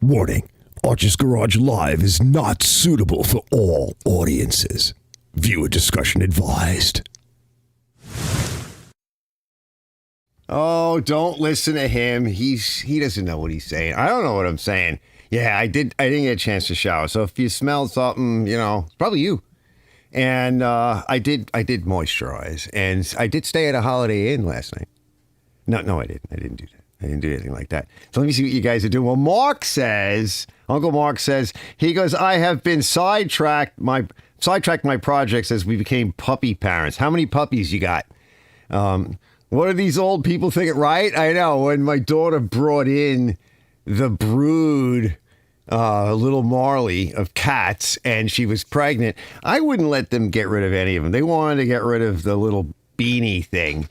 Warning, Archer's Garage Live is not suitable for all audiences. Viewer discretion advised. Oh, don't listen to him. He doesn't know what he's saying. I don't know what I'm saying. Yeah, I didn't get a chance to shower. So if you smell something, it's probably you. And I did moisturize, and I did stay at a Holiday Inn last night. No, I didn't. I didn't do that. I didn't do anything like that. So let me see what you guys are doing. Well, Uncle Mark says, he goes, I have been sidetracked my projects as we became puppy parents. How many puppies you got? What are these old people thinking? Right? I know. When my daughter brought in the brood, little Marley of cats, and she was pregnant, I wouldn't let them get rid of any of them. They wanted to get rid of the little beanie thing.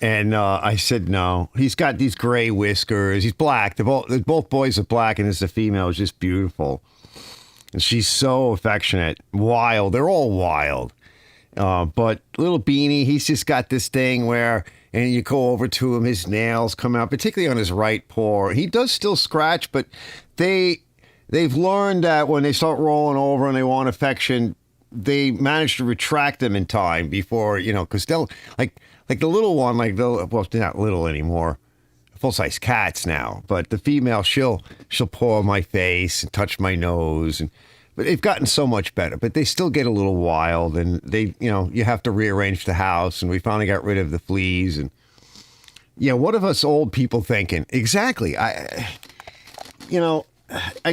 And I said, no. He's got these gray whiskers. He's black. Both boys are black, and this female is just beautiful. And she's so affectionate. Wild. They're all wild. But little Beanie, he's just got this thing where, and you go over to him, his nails come out, particularly on his right paw. He does still scratch, but they've learned that when they start rolling over and they want affection, they manage to retract them in time before, because they'll, like the little one, well, they're not little anymore, full-size cats now, but the female, she'll paw my face and touch my nose, but they've gotten so much better, but they still get a little wild, and they, you have to rearrange the house, and we finally got rid of the fleas, and what are us old people thinking? Exactly. I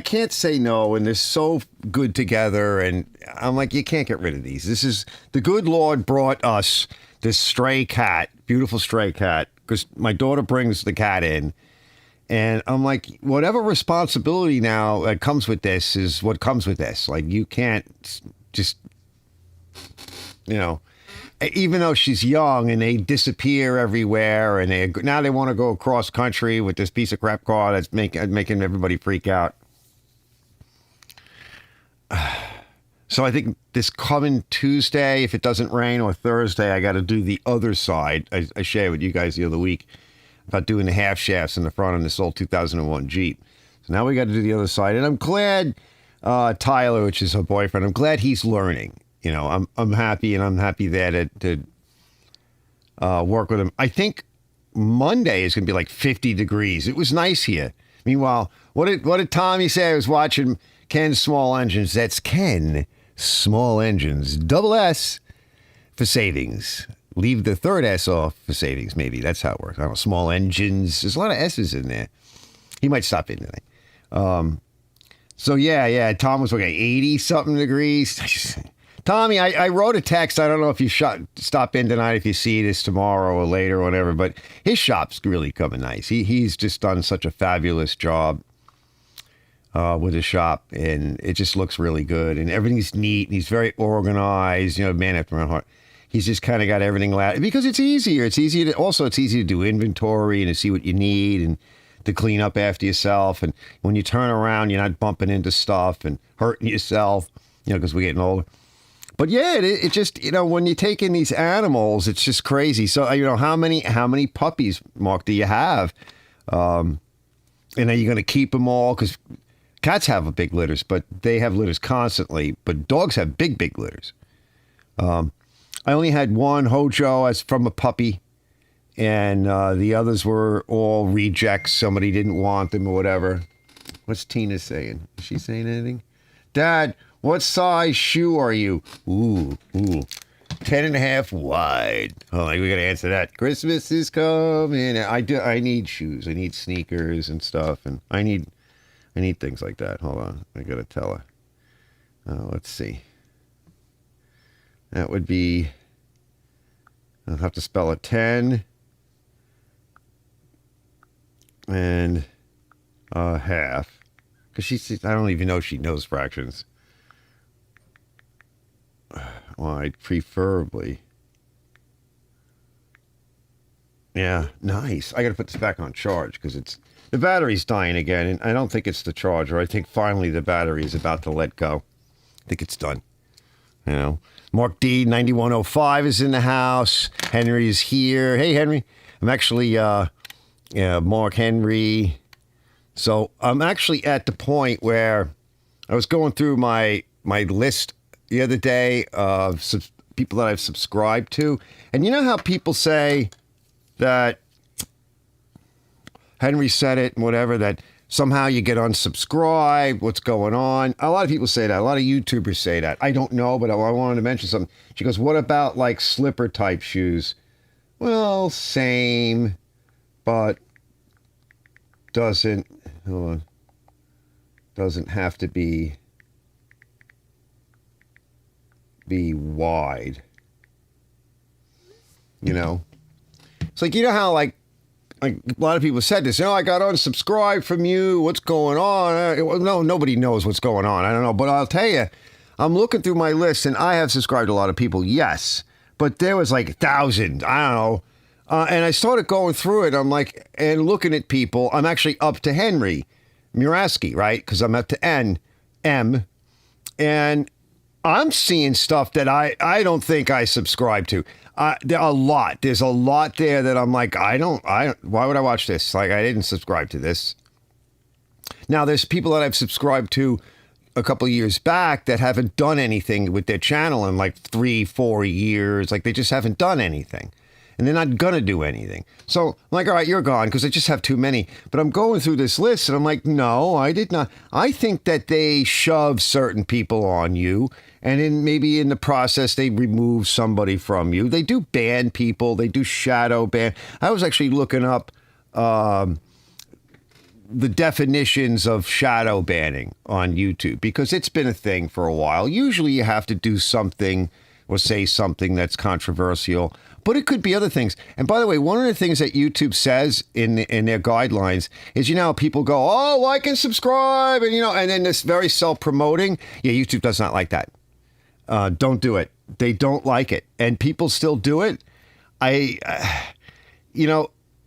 can't say no, and they're so good together, and I'm like, you can't get rid of these. This is, the good Lord brought us this stray cat, beautiful stray cat, because my daughter brings the cat in, and I'm like, whatever responsibility now that comes with this is what comes with this. Like, you can't just, even though she's young and they disappear everywhere, and now they want to go across country with this piece of crap car that's making everybody freak out. So I think this coming Tuesday, if it doesn't rain, or Thursday, I got to do the other side. I shared with you guys the other week about doing the half shafts in the front of this old 2001 Jeep. So now we got to do the other side. And I'm glad Tyler, which is her boyfriend, I'm glad he's learning. I'm happy, and I'm happy there to work with him. I think Monday is going to be like 50 degrees. It was nice here. Meanwhile, what did Tommy say? I was watching Ken Small Engines. That's Ken Small Engines. Double S for savings. Leave the third S off for savings, maybe. That's how it works. I don't know. Small Engines. There's a lot of S's in there. He might stop in today. So, yeah. Tom was looking at 80-something degrees. Tommy, I wrote a text. I don't know if you stop in tonight, if you see this tomorrow or later or whatever, but his shop's really coming nice. He's just done such a fabulous job with his shop, and it just looks really good, and everything's neat, and he's very organized, man after my heart. He's just kind of got everything because it's easier. It's easy to do inventory and to see what you need and to clean up after yourself. And when you turn around, you're not bumping into stuff and hurting yourself, because we're getting older. But yeah, it just, when you take in these animals, it's just crazy. So, how many puppies, Mark, do you have? And are you going to keep them all? Because cats have big litters, but they have litters constantly. But dogs have big litters. I only had one Hojo as from a puppy, and the others were all rejects. Somebody didn't want them or whatever. What's Tina saying? Is she saying anything? Dad, what size shoe are you? Ooh. 10.5 wide. Oh, we got to answer that. Christmas is coming. I need shoes. I need sneakers and stuff, and I need things like that. Hold on. I got to tell her. Let's see. That would be, I'll have to spell a 10 and a half. Because I don't even know if she knows fractions. Well, I'd preferably. Yeah, nice. I got to put this back on charge because the battery's dying again. And I don't think it's the charger. I think finally the battery is about to let go. I think it's done. Mark D 9105 is in the house. Henry is here. Hey, Henry. I'm actually, Mark Henry, So I'm actually at the point where I was going through my list the other day of people that I've subscribed to. And you know how people say that Henry said it and whatever, that somehow you get unsubscribed, what's going on? A lot of people say that. A lot of YouTubers say that. I don't know, but I wanted to mention something. She goes, what about like slipper type shoes? Well, same, but doesn't have to be wide. You know? It's like, you know how like a lot of people said this, I got unsubscribed from you. What's going on? No, nobody knows what's going on. I don't know. But I'll tell you, I'm looking through my list and I have subscribed to a lot of people. Yes. But there was like thousands. I don't know. And I started going through it. I'm like, and looking at people. I'm actually up to Henry Muraski, right? Because I'm up to M. And I'm seeing stuff that I don't think I subscribe to. There's a lot there that I'm like, why would I watch this? Like, I didn't subscribe to this. Now, there's people that I've subscribed to a couple of years back that haven't done anything with their channel in like 3-4 years. Like, they just haven't done anything. And they're not going to do anything. So I'm like, all right, you're gone because I just have too many. But I'm going through this list and I'm like, no, I did not. I think that they shove certain people on you. And then maybe in the process, they remove somebody from you. They do ban people. They do shadow ban. I was actually looking up the definitions of shadow banning on YouTube because it's been a thing for a while. Usually you have to do something or say something that's controversial, but it could be other things. And by the way, one of the things that YouTube says in their guidelines is, people go, oh, like and subscribe. And, and then this very self-promoting. Yeah, YouTube does not like that. Don't do it. They don't like it. And people still do it.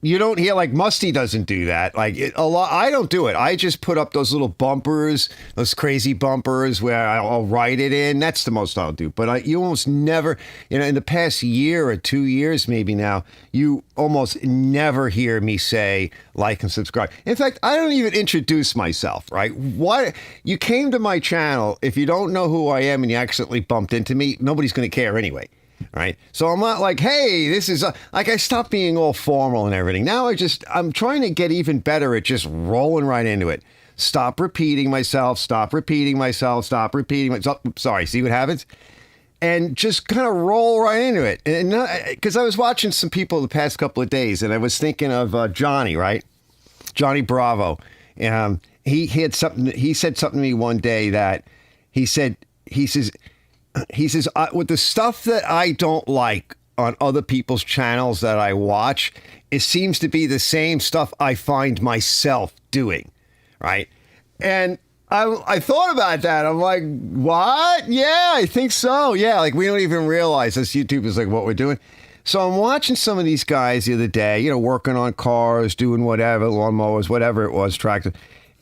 You don't hear like Musty doesn't do that. Like a lot. I don't do it. I just put up those little bumpers, those crazy bumpers where I'll write it in. That's the most I'll do. But you almost never, in the past year or 2 years maybe now, you almost never hear me say like and subscribe. In fact, I don't even introduce myself, right? Why? You came to my channel. If you don't know who I am and you accidentally bumped into me, nobody's going to care anyway. Right. So I'm not like, hey, this is like I stopped being all formal and everything. Now I'm trying to get even better at just rolling right into it. Stop repeating myself. Sorry. See what happens? And just kind of roll right into it. And because I was watching some people the past couple of days and I was thinking of Johnny, right? Johnny Bravo. He said something to me one day that he says, with the stuff that I don't like on other people's channels that I watch, it seems to be the same stuff I find myself doing, right? And I thought about that. I'm like, what? Yeah, I think so. Yeah, like we don't even realize this YouTube is like what we're doing. So I'm watching some of these guys the other day, working on cars, doing whatever, lawnmowers, whatever it was, tractor.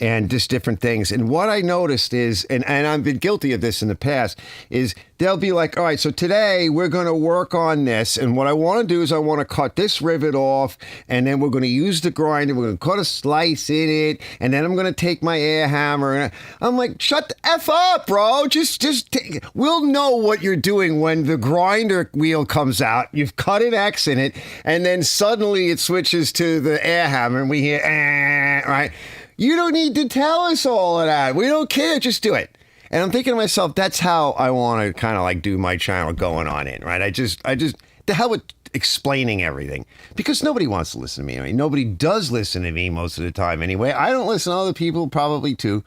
And just different things. And what I noticed is, and I've been guilty of this in the past, is they'll be like, all right, so today we're going to work on this. And what I want to do is I want to cut this rivet off. And then we're going to use the grinder. We're going to cut a slice in it. And then I'm going to take my air hammer. And I'm like, shut the F up, bro. We'll know what you're doing when the grinder wheel comes out. You've cut an X in it. And then suddenly it switches to the air hammer. And we hear, right? You don't need to tell us all of that. We don't care. Just do it. And I'm thinking to myself, that's how I want to kind of like do my channel going on in, right? I just, the hell with explaining everything because nobody wants to listen to me. I mean, nobody does listen to me most of the time anyway. I don't listen to other people probably too.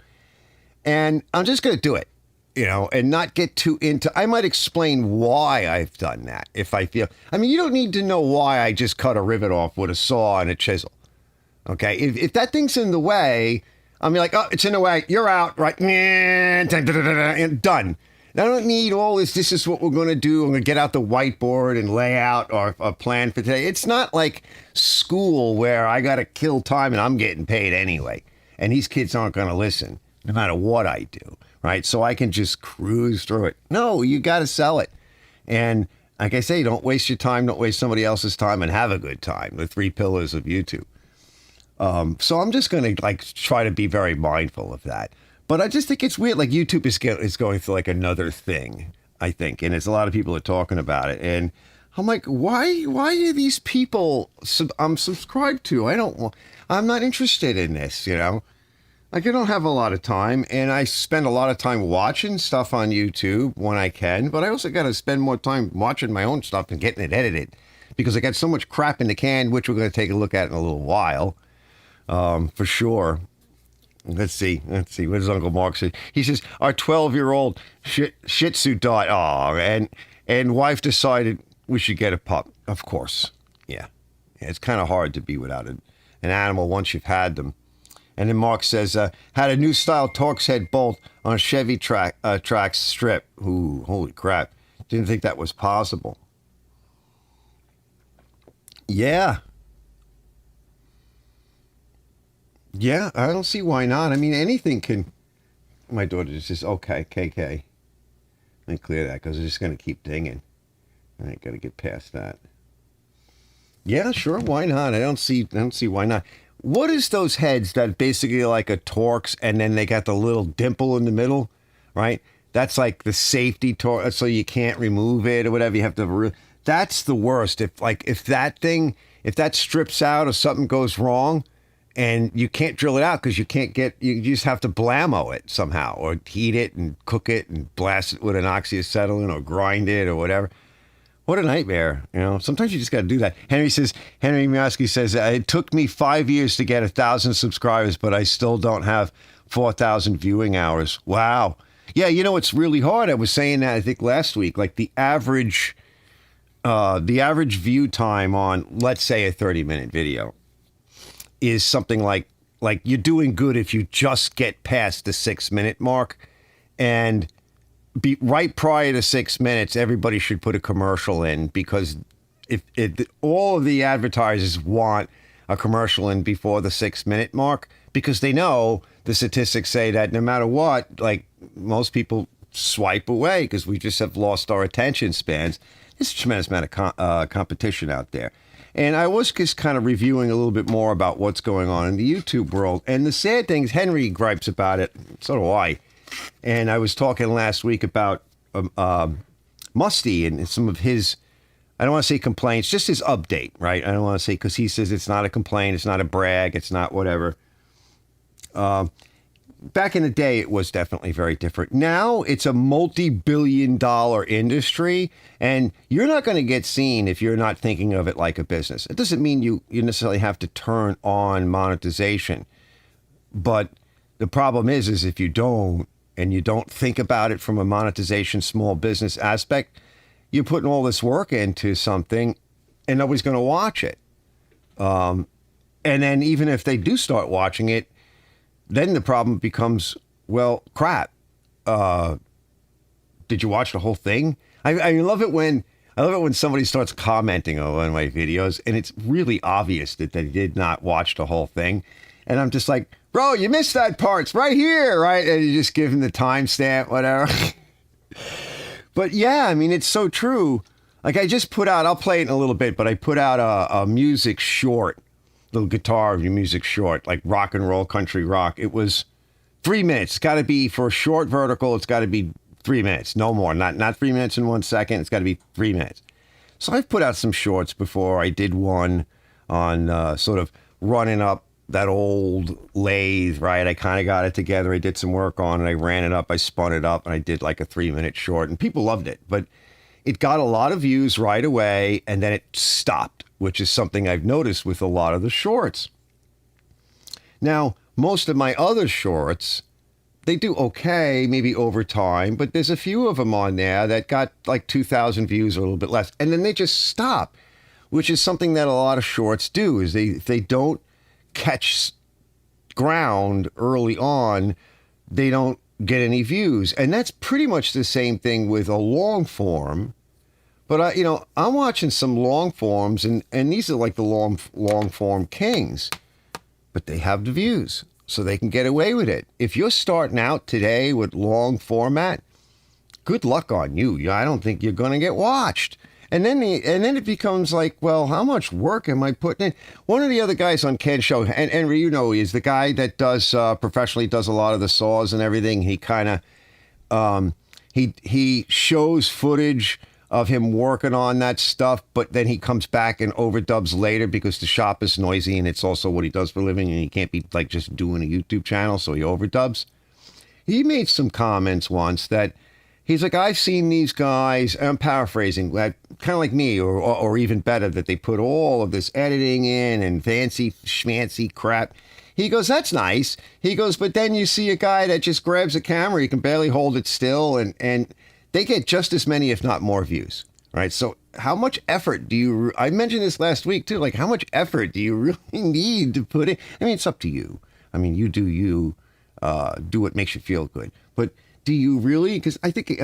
And I'm just going to do it, and not get too into, I might explain why I've done that if I feel, you don't need to know why I just cut a rivet off with a saw and a chisel. Okay, if that thing's in the way, I'm like, oh, it's in the way. You're out, right? And done. I don't need all this. This is what we're going to do. I'm going to get out the whiteboard and lay out our plan for today. It's not like school where I got to kill time and I'm getting paid anyway. And these kids aren't going to listen no matter what I do, right? So I can just cruise through it. No, you got to sell it. And like I say, don't waste your time. Don't waste somebody else's time and have a good time. The 3 pillars of YouTube. So I'm just going to like try to be very mindful of that. But I just think it's weird. Like YouTube is going through like another thing, I think. And it's a lot of people are talking about it. And I'm like, why are these people I'm subscribed to? I'm not interested in this, you know? Like I don't have a lot of time, and I spend a lot of time watching stuff on YouTube when I can, but I also got to spend more time watching my own stuff and getting it edited because I got so much crap in the can, which we're going to take a look at in a little while, for sure. Let's see. What does Uncle Mark say? He says, our 12-year-old Shih Tzu died. Oh, and wife decided we should get a pup. Of course. Yeah. It's kind of hard to be without an animal once you've had them. And then Mark says, had a new style Torx head bolt on a Chevy track strip. Ooh, holy crap. Didn't think that was possible. Yeah. Yeah, I don't see why not. I mean, anything can... My daughter just says, okay, KK. Let me clear that because it's just going to keep dinging. I ain't got to get past that. Yeah, sure, why not? I don't see why not. What is those heads that basically like a Torx and then they got the little dimple in the middle, right? That's like the safety Torx, so you can't remove it or whatever. You have to. That's the worst. If that strips out or something goes wrong, and you can't drill it out because you just have to blammo it somehow or heat it and cook it and blast it with an oxyacetylene or grind it or whatever. What a nightmare, you know. Sometimes you just got to do that. Henry Miaski says, it took me 5 years to get 1,000 subscribers, but I still don't have 4,000 viewing hours. Wow. Yeah, you know, it's really hard. I was saying that, I think, last week. Like the average view time on, let's say, a 30-minute video is something like you're doing good if you just get past the 6-minute mark. And right prior to 6 minutes, everybody should put a commercial in because if all of the advertisers want a commercial in before the 6-minute mark because they know the statistics say that no matter what, like most people swipe away because we just have lost our attention spans. There's a tremendous amount of competition out there. And I was just kind of reviewing a little bit more about what's going on in the YouTube world. And the sad thing is Henry gripes about it. So do I. And I was talking last week about Musty and some of his, I don't want to say complaints, just his update, right? I don't want to say, because he says it's not a complaint, it's not a brag, it's not whatever. Back in the day, it was definitely very different. Now it's a multi-billion-dollar industry, and you're not going to get seen if you're not thinking of it like a business. It doesn't mean you necessarily have to turn on monetization, but the problem is if you don't, and you don't think about it from a monetization small business aspect, you're putting all this work into something and nobody's going to watch it. And then even if they do start watching it, then the problem becomes, well, crap. Did you watch the whole thing? I love it when somebody starts commenting on one of my videos and it's really obvious that they did not watch the whole thing. And I'm just like, bro, you missed that part. It's right here, right? And you just give them the timestamp, whatever. But yeah, I mean, it's so true. Like I just put out, I'll play it in a little bit, but I put out a music short, little guitar music short, like rock and roll, country rock. It was 3 minutes. It's got to be, for a short vertical, it's got to be 3 minutes, no more. Not 3 minutes and 1 second. It's got to be 3 minutes. So I've put out some shorts before. I did one on sort of running up that old lathe, right? I kind of got it together. I did some work on it. I ran it up. I spun it up and I did like a 3-minute short and people loved it, but it got a lot of views right away and then it stopped, which is something I've noticed with a lot of the shorts. Now, most of my other shorts, they do okay, maybe over time, but there's a few of them on there that got like 2,000 views or a little bit less. And then they just stop, which is something that a lot of shorts do, is they don't catch ground early on, they don't get any views. And that's pretty much the same thing with a long form. But I'm watching some long forms and these are like the long form kings, but they have the views so they can get away with it. If you're starting out today with long format, good luck on you. I don't think you're going to get watched. And then it becomes like, well, how much work am I putting in? One of the other guys on Ken's show, and is the guy that does professionally does a lot of the saws and everything. He kind of he shows footage of him working on that stuff, but then he comes back and overdubs later because the shop is noisy and it's also what he does for a living, and he can't be like just doing a YouTube channel, so he overdubs. He made some comments once that he's like, I've seen these guys, I'm paraphrasing, kind of like me, or even better, that they put all of this editing in and fancy schmancy crap. He goes, that's nice. He goes, but then you see a guy that just grabs a camera, he can barely hold it still, and they get just as many, if not more views, right? So how much effort do you, I mentioned this last week too, like how much effort do you really need to put in? I mean, it's up to you. I mean, you do what makes you feel good. But do you really? Because I think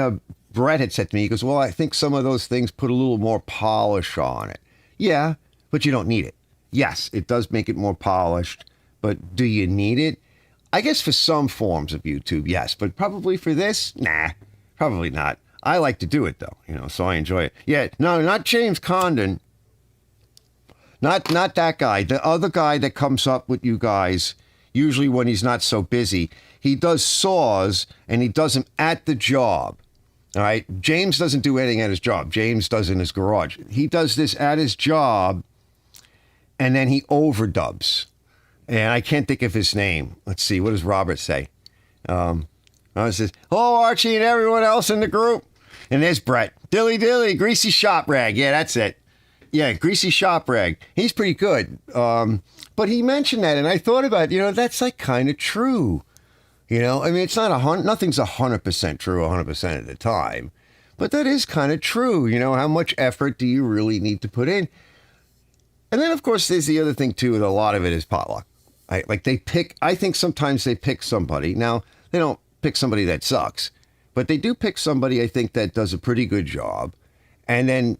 Brett had said to me, he goes, well, I think some of those things put a little more polish on it. Yeah, but you don't need it. Yes, it does make it more polished, but do you need it? I guess for some forms of YouTube, yes, but probably for this, nah. Probably not. I like to do it though, so I enjoy it. Yeah, no, not James Condon. Not that guy. The other guy that comes up with you guys, usually when he's not so busy, he does saws and he does them at the job. All right. James doesn't do anything at his job. James does in his garage. He does this at his job and then he overdubs. And I can't think of his name. Let's see. What does Robert say? It says, hello, Archie and everyone else in the group. And there's Brett. Dilly, greasy shop rag. Yeah, that's it. Yeah, greasy shop rag. He's pretty good. But he mentioned that, and I thought about it, that's like kind of true. I mean, it's not nothing's 100% true 100% of the time. But that is kind of true. How much effort do you really need to put in? And then, of course, there's the other thing, too, that a lot of it is potluck. I think sometimes they pick somebody. Now, they don't pick somebody that sucks, but they do pick somebody, I think, that does a pretty good job, and then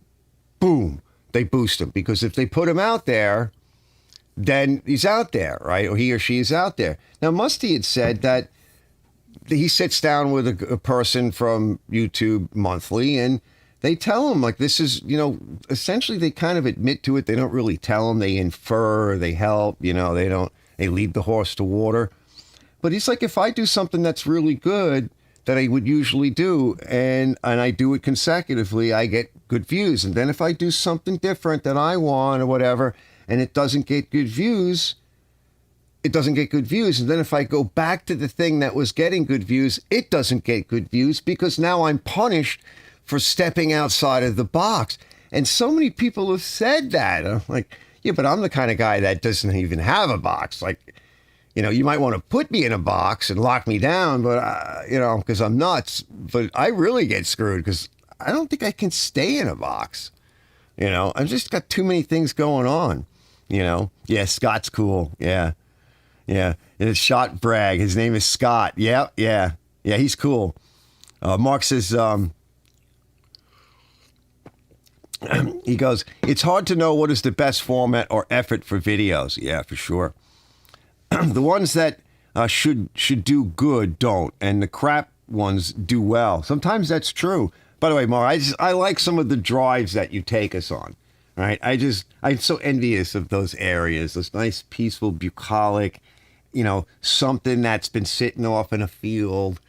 boom, they boost him, because if they put him out there, then he's out there, right? Or he or she is out there. Now, Musty had said that he sits down with a person from YouTube monthly, and they tell him, like, this is, essentially they kind of admit to it. They don't really tell him. They infer, they help, they lead the horse to water. But he's like, if I do something that's really good that I would usually do, and I do it consecutively, I get good views. And then if I do something different that I want or whatever, and it doesn't get good views, it doesn't get good views. And then if I go back to the thing that was getting good views, it doesn't get good views, because now I'm punished for stepping outside of the box. And so many people have said that. I'm like, yeah, but I'm the kind of guy that doesn't even have a box. Like, you might want to put me in a box and lock me down, but, because I'm nuts. But I really get screwed because I don't think I can stay in a box. I've just got too many things going on, Yeah, Scott's cool. Yeah. And it's Shot Bragg. His name is Scott. Yeah, he's cool. Mark says, he goes, it's hard to know what is the best format or effort for videos. Yeah, for sure. The ones that should do good don't, and the crap ones do well. Sometimes that's true. By the way, Mark, I like some of the drives that you take us on. Right? I'm so envious of those areas, those nice, peaceful, bucolic, something that's been sitting off in a field.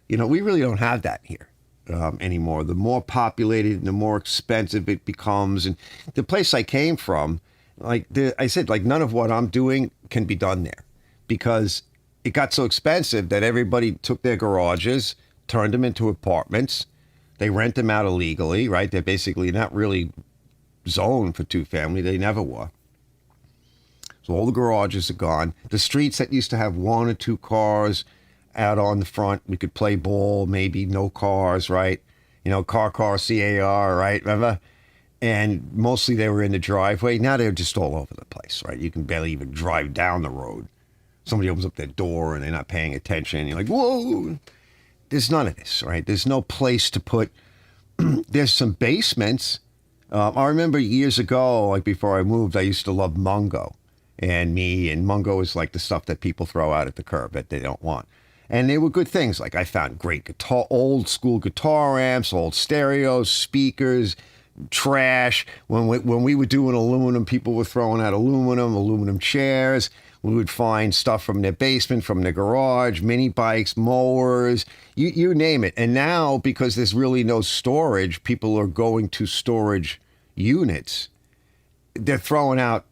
We really don't have that here anymore. The more populated and the more expensive it becomes. And the place I came from, I said, none of what I'm doing can be done there, because it got so expensive that everybody took their garages, turned them into apartments. They rent them out illegally, right? They're basically not really zoned for two-family. They never were. So all the garages are gone. The streets that used to have one or two cars out on the front, we could play ball, maybe no cars, right? Car, CAR, right? Remember? And mostly they were in the driveway. Now they're just all over the place, right? You can barely even drive down the road. Somebody opens up their door and they're not paying attention. You're like, whoa. There's none of this, right? There's no place to put. There's some basements. I remember years ago, before I moved, I used to love Mungo. And Mungo is like the stuff that people throw out at the curb that they don't want. And they were good things. I found great old school guitar amps, old stereos, speakers, trash. When we were doing aluminum, people were throwing out aluminum chairs. We would find stuff from their basement, from their garage, mini bikes, mowers, you name it. And now, because there's really no storage, people are going to storage units. They're throwing out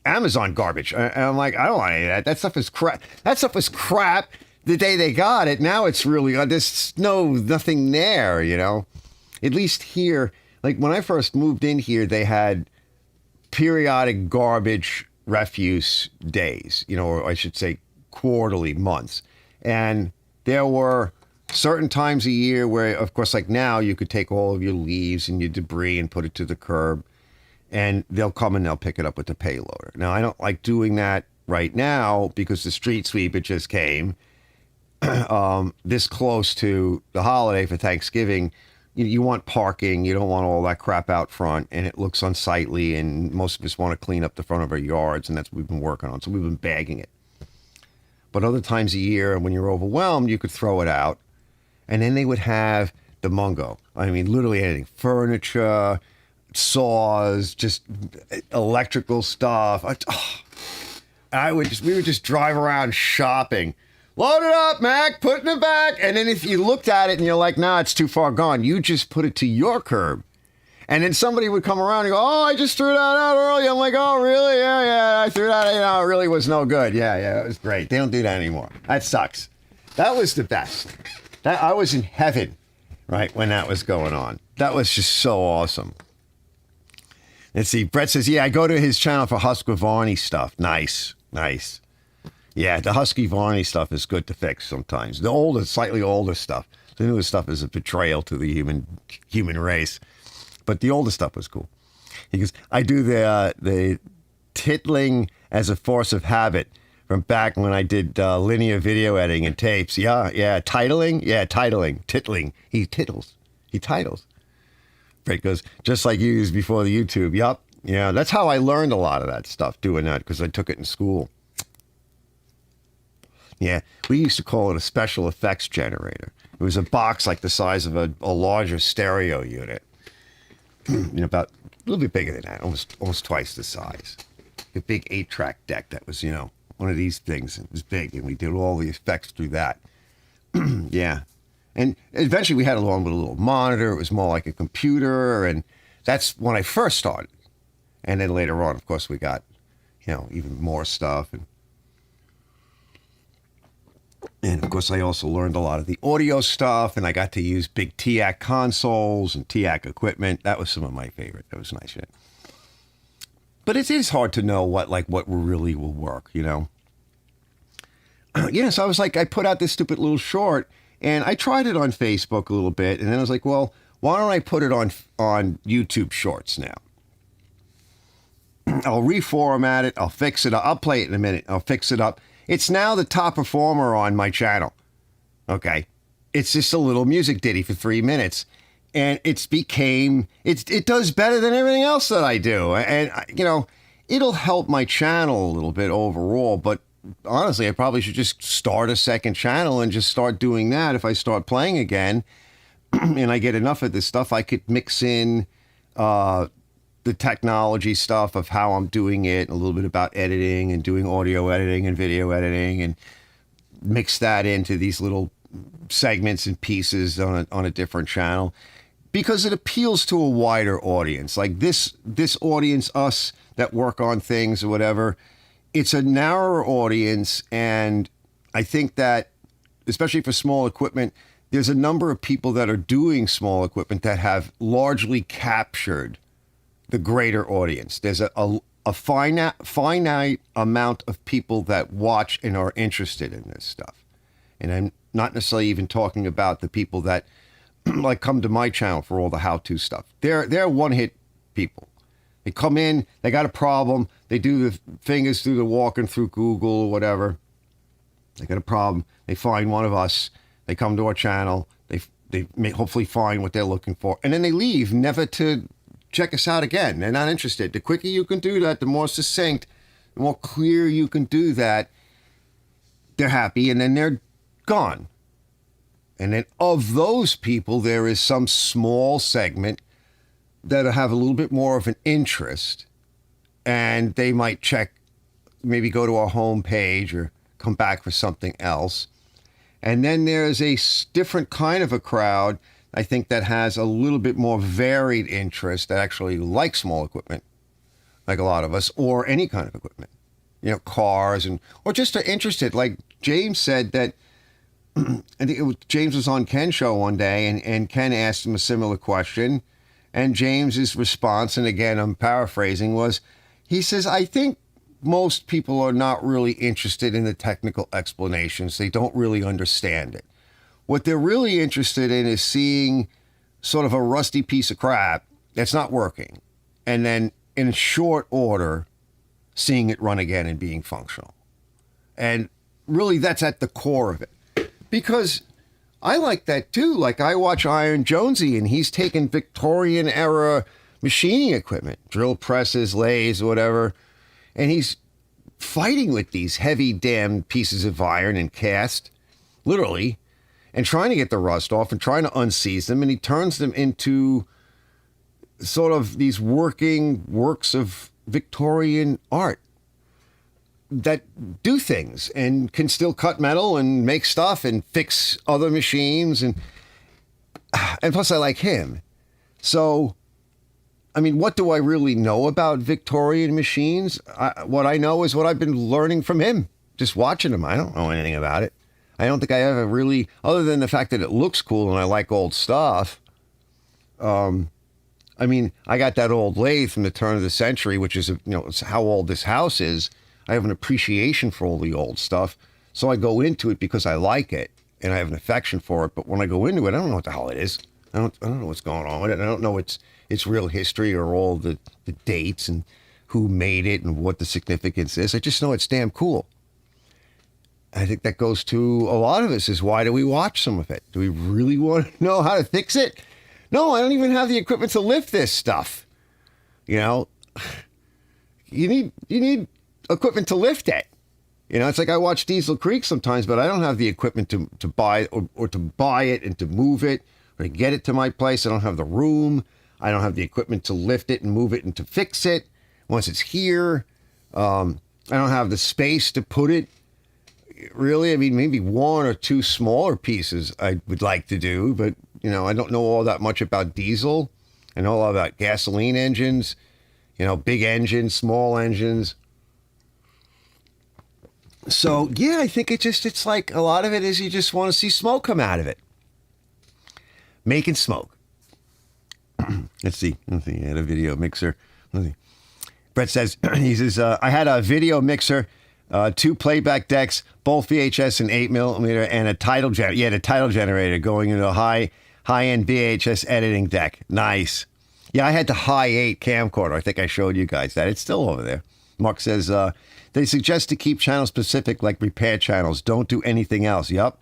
Amazon garbage. And I'm like, I don't want any of that. That stuff is crap. That stuff was crap the day they got it. Now it's really, there's nothing there, you know? At least here, like when I first moved in here, they had periodic garbage refuse days, you know, or I should say quarterly months. And there were certain times a year where, of course, like now you could take all of your leaves and your debris and put it to the curb, and they'll come and they'll pick it up with the payloader. Now, I don't like doing that right now because the street sweeper just came this close to the holiday for Thanksgiving. You want parking. You don't want all that crap out front, and it looks unsightly, and most of us want to clean up the front of our yards, and that's what we've been working on. So we've been bagging it. But other times a year, when you're overwhelmed, you could throw it out, and then they would have the mungo. I mean, literally anything. Furniture, saws, just electrical stuff. We would just drive around shopping. Load it up, Mac, put it in the back. And then if you looked at it and you're like, nah, it's too far gone, you just put it to your curb. And then somebody would come around and go, oh, I just threw that out early. I'm like, oh, really? Yeah, I threw that out. You know, it really was no good. Yeah, it was great. They don't do that anymore. That sucks. That was the best. I was in heaven, right, when that was going on. That was just so awesome. Let's see. Brett says, yeah, I go to his channel for Husqvarna stuff. Nice. Yeah, the Husqvarna stuff is good to fix sometimes. The slightly older stuff. The newer stuff is a betrayal to the human race. But the older stuff was cool. He goes, I do the titling as a force of habit from back when I did linear video editing and tapes. Yeah, titling. Yeah, tittling. He titles. Brett goes, just like you used before the YouTube. Yup. Yeah, that's how I learned a lot of that stuff, doing that, because I took it in school. Yeah, we used to call it a special effects generator. It was a box like the size of a larger stereo unit. About a little bit bigger than that, almost twice the size. A big 8-track deck that was, one of these things. It was big, and we did all the effects through that. Yeah. And eventually we had along with a little monitor. It was more like a computer, and that's when I first started. And then later on, of course, we got, even more stuff. And of course, I also learned a lot of the audio stuff, and I got to use big TAC consoles and TAC equipment. That was some of my favorite. That was nice shit. But it is hard to know what really will work, So I was like, I put out this stupid little short, and I tried it on Facebook a little bit, and then I was like, well, why don't I put it on YouTube Shorts now? I'll reformat it. I'll fix it up. I'll play it in a minute. I'll fix it up. It's now the top performer on my channel. Okay. It's just a little music ditty for 3 minutes. And it does better than everything else that I do. And, it'll help my channel a little bit overall. But honestly, I probably should just start a second channel and just start doing that. If I start playing again and I get enough of this stuff, I could mix in the technology stuff of how I'm doing it, a little bit about editing and doing audio editing and video editing, and mix that into these little segments and pieces on a different channel, because it appeals to a wider audience. Like this audience, us that work on things or whatever, it's a narrower audience. And I think that, especially for small equipment, there's a number of people that are doing small equipment that have largely captured the greater audience. There's a finite amount of people that watch and are interested in this stuff. And I'm not necessarily even talking about the people that come to my channel for all the how-to stuff. They're one-hit people. They come in, they got a problem, they do the fingers through the walking through Google or whatever. They got a problem, they find one of us, they come to our channel, they may hopefully find what they're looking for, and then they leave, never to check us out again. They're not interested. The quicker you can do that, the more succinct, the more clear you can do that, they're happy, and then they're gone. And then of those people, there is some small segment that have a little bit more of an interest, and they might check, maybe go to our home page or come back for something else. And then there's a different kind of a crowd, I think, that has a little bit more varied interest, that actually like small equipment, like a lot of us, or any kind of equipment, cars, or just are interested. Like James said that, I think James was on Ken's show one day, and Ken asked him a similar question. And James's response, and again, I'm paraphrasing, was, he says, I think most people are not really interested in the technical explanations. They don't really understand it. What they're really interested in is seeing sort of a rusty piece of crap that's not working, and then in short order, seeing it run again and being functional. And really, that's at the core of it. Because I like that too. Like, I watch Iron Jonesy, and he's taken Victorian era machining equipment, drill presses, lathes, whatever, and he's fighting with these heavy damn pieces of iron and cast, literally, and trying to get the rust off and trying to unseize them, and he turns them into sort of these working works of Victorian art that do things and can still cut metal and make stuff and fix other machines. And plus I like him. So, I mean, what do I really know about Victorian machines? What I know is what I've been learning from him, just watching him. I don't know anything about it. I don't think I ever really, other than the fact that it looks cool and I like old stuff. I mean, I got that old lathe from the turn of the century, which is, it's how old this house is. I have an appreciation for all the old stuff. So I go into it because I like it and I have an affection for it. But when I go into it, I don't know what the hell it is. I don't know what's going on with it. I don't know its real history or all the dates and who made it and what the significance is. I just know it's damn cool. I think that goes to a lot of us, is why do we watch some of it? Do we really want to know how to fix it? No, I don't even have the equipment to lift this stuff. You need equipment to lift it. It's like I watch Diesel Creek sometimes, but I don't have the equipment to buy or to buy it and to move it or to get it to my place. I don't have the room. I don't have the equipment to lift it and move it and to fix it once it's here. I don't have the space to put it. Really, I mean, maybe one or two smaller pieces I would like to do, but, I don't know all that much about diesel. I know all about gasoline engines, big engines, small engines. So, yeah, I think it's like a lot of it is you just want to see smoke come out of it. Making smoke. Let's see. I had a video mixer. Brett says, I had a video mixer, 2 playback decks, both VHS and 8mm, and a title generator. Yeah, the title generator going into a high-end VHS editing deck. Nice. Yeah, I had the high 8 camcorder. I think I showed you guys that. It's still over there. Mark says, they suggest to keep channel specific, like repair channels. Don't do anything else. Yep.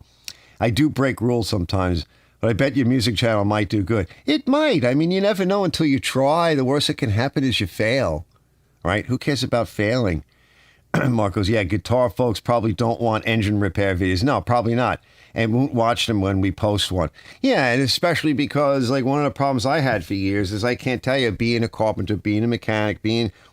I do break rules sometimes, but I bet your music channel might do good. It might. I mean, you never know until you try. The worst that can happen is you fail, right? Who cares about failing? Mark goes, yeah, guitar folks probably don't want engine repair videos. No, probably not. And won't watch them when we post one. Yeah, and especially because, like, one of the problems I had for years is I can't tell you, being a carpenter, being a mechanic,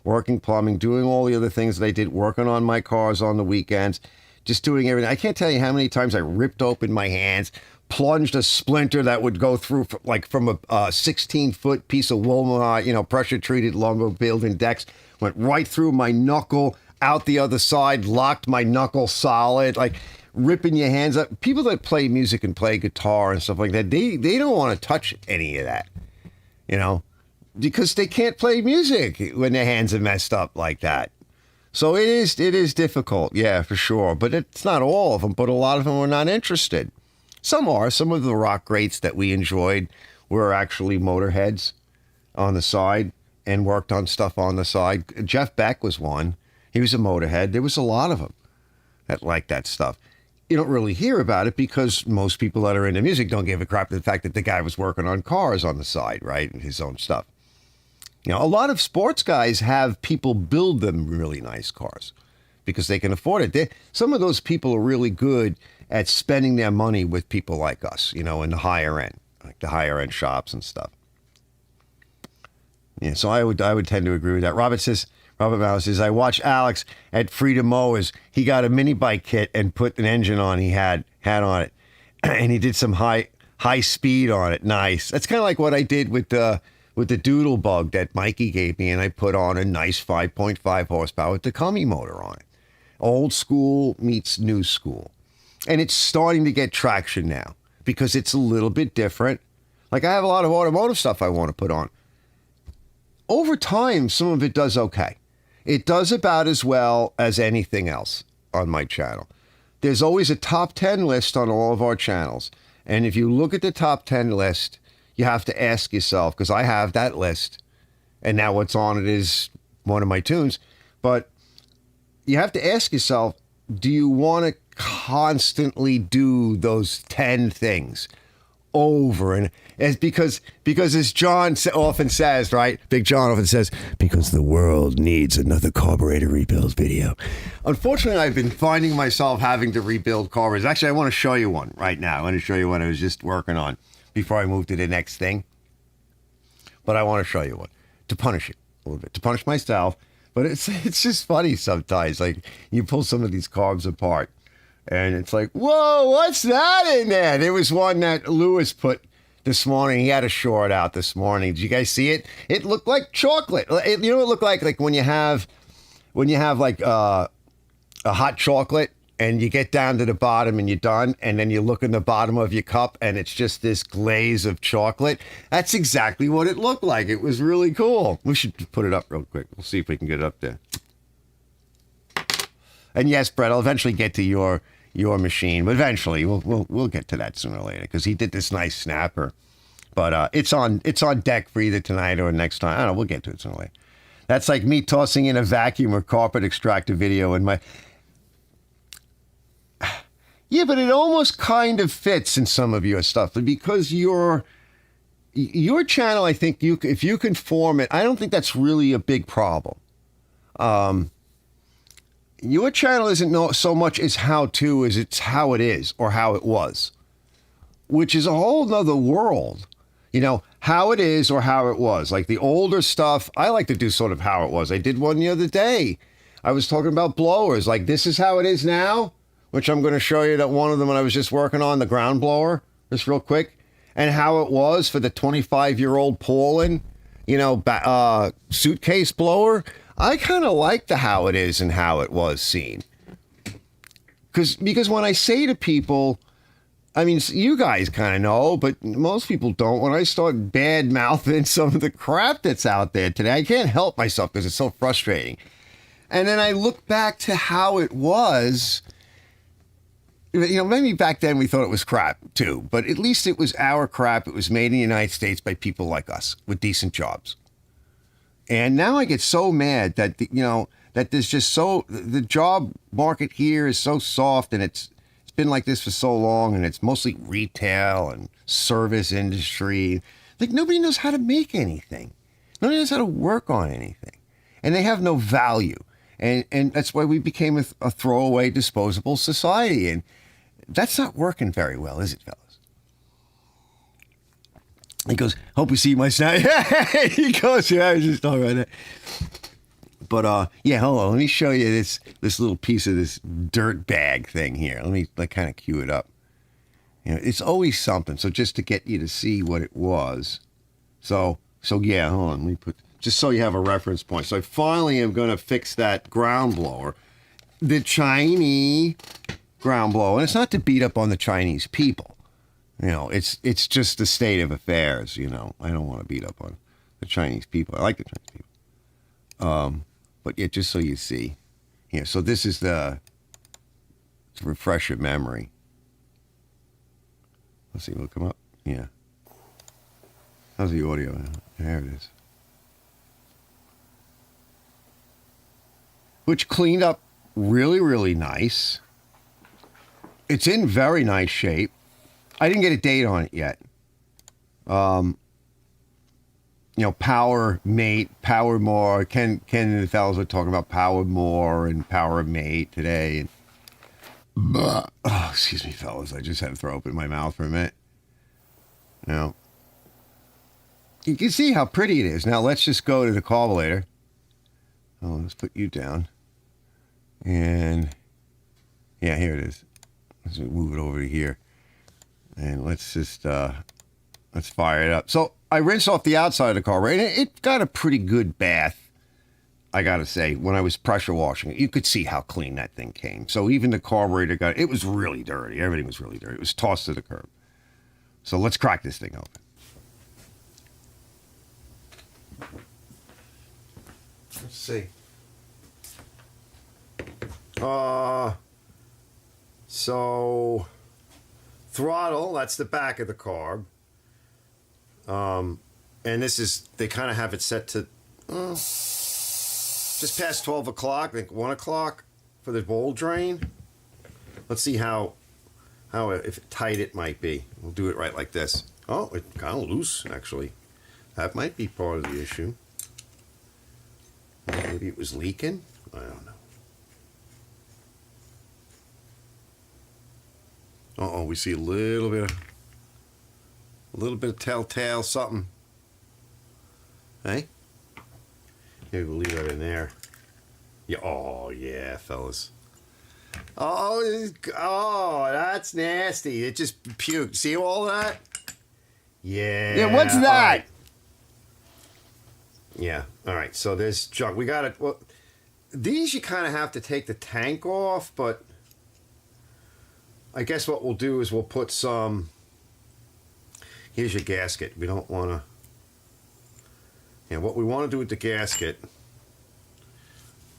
working plumbing, doing all the other things that I did, working on my cars on the weekends, just doing everything. I can't tell you how many times I ripped open my hands, plunged a splinter that would go through from a 16-foot piece of wool, pressure-treated lumber building decks, went right through my knuckle, out the other side, locked my knuckle solid, like ripping your hands up. People that play music and play guitar and stuff like that, they don't want to touch any of that, because they can't play music when their hands are messed up like that. So it is difficult, yeah, for sure. But it's not all of them, but a lot of them are not interested. Some are. Some of the rock greats that we enjoyed were actually motorheads on the side and worked on stuff on the side. Jeff Beck was one. He was a motorhead. There was a lot of them that liked that stuff. You don't really hear about it because most people that are into music don't give a crap to the fact that the guy was working on cars on the side, right? And his own stuff. A lot of sports guys have people build them really nice cars because they can afford it. Some of those people are really good at spending their money with people like us, in the higher end, like the higher end shops and stuff. Yeah, so I would tend to agree with that. Robert Malice says, I watched Alex at Freedom Mowers. He got a mini bike kit and put an engine on he had on it. And he did some high speed on it. Nice. That's kind of like what I did with the Doodle Bug that Mikey gave me, and I put on a nice 5.5 horsepower Takumi motor on it. Old school meets new school. And it's starting to get traction now because it's a little bit different. Like I have a lot of automotive stuff I want to put on. Over time, some of it does okay. It does about as well as anything else on my channel. There's always a top 10 list on all of our channels. And if you look at the top 10 list, you have to ask yourself, because I have that list, and now what's on it is one of my tunes, but you have to ask yourself, do you want to constantly do those 10 things over? And it's because as John often says, right? Big John often says, because the world needs another carburetor rebuild video. Unfortunately, I've been finding myself having to rebuild carburetors. Actually, I want to show you one right now. I want to show you what I was just working on before I move to the next thing. But I want to show you one to punish it a little bit, to punish myself. But it's just funny sometimes. Like you pull some of these carbs apart and it's like, whoa, what's that in there? There was one that Lewis put this morning. He had a short out this morning. Did you guys see it? It looked like chocolate. You know what it looked like? Like when you have like a hot chocolate and you get down to the bottom and you're done, and then you look in the bottom of your cup and it's just this glaze of chocolate. That's exactly what it looked like. It was really cool. We should put it up real quick. We'll see if we can get it up there. And yes, Brett, I'll eventually get to your machine, but eventually we'll get to that sooner or later because he did this nice snapper. But it's on deck for either tonight or next time. I don't know. We'll get to it sooner or later. That's like me tossing in a vacuum or carpet extractor video in my. Yeah, but it almost kind of fits in some of your stuff because your channel, I think if you can form it, I don't think that's really a big problem. Your channel isn't so much as how to as it's how it is or how it was, which is a whole nother world. You know, how it is or how it was. Like the older stuff, I like to do sort of how it was. I did one the other day. I was talking about blowers. Like this is how it is now, which I'm going to show you that one of them when I was just working on the ground blower, just real quick, and how it was for the 25-year-old Paulin, suitcase blower. I kind of like the how it is and how it was seen. Because when I say to people, I mean, you guys kind of know, but most people don't. When I start bad-mouthing some of the crap that's out there today, I can't help myself because it's so frustrating. And then I look back to how it was. Maybe back then we thought it was crap too, but at least it was our crap. It was made in the United States by people like us with decent jobs. And now I get so mad that, that there's just the job market here is so soft and it's been like this for so long and it's mostly retail and service industry. Like nobody knows how to make anything. Nobody knows how to work on anything. And they have no value. And that's why we became a throwaway, disposable society. And that's not working very well, is it, fellas? He goes, hope you see my snap. He goes, yeah, I was just talking about that. But, yeah, hold on. Let me show you this little piece of this dirt bag thing here. Let me kind of cue it up. It's always something. So just to get you to see what it was. So yeah, hold on. Let me just so you have a reference point. So I finally am going to fix that ground blower. The Chinese ground blower. And it's not to beat up on the Chinese people. It's just the state of affairs, I don't want to beat up on the Chinese people. I like the Chinese people. But yeah, just so you see. Yeah, so this is to refresh your memory. Let's see, will it come up? Yeah. How's the audio? There it is. Which cleaned up really, really nice. It's in very nice shape. I didn't get a date on it yet. Power Mate, Power More. Ken and the fellas were talking about Power More and Power Mate today. Oh, excuse me, fellas. I just had to throw up in my mouth for a minute. You can see how pretty it is. Now let's just go to the carburetor. Oh, let's put you down. And yeah, here it is. Let's move it over to here. And let's just, let's fire it up. So I rinsed off the outside of the carburetor. It got a pretty good bath, I got to say. When I was pressure washing it, you could see how clean that thing came. So even the carburetor it was really dirty. Everything was really dirty. It was tossed to the curb. So let's crack this thing open. Let's see. So throttle, that's the back of the carb. And this is, they kind of have it set to just past 12 o'clock, I think 1 o'clock for the bowl drain. Let's see how if tight it might be. We'll do it right like this. Oh, it's kind of loose, actually. That might be part of the issue. Maybe it was leaking. I don't know. Uh-oh, we see a little bit of telltale something. Hey? Maybe we'll leave that in there. Yeah. Oh, yeah, fellas. Oh, that's nasty. It just puked. See all that? Yeah. Yeah, what's that? All right. Yeah. All right. So there's junk. We got it. Well, these you kind of have to take the tank off, but I guess what we'll do is we'll put some. Here's your gasket. We don't want to. Yeah, what we want to do with the gasket.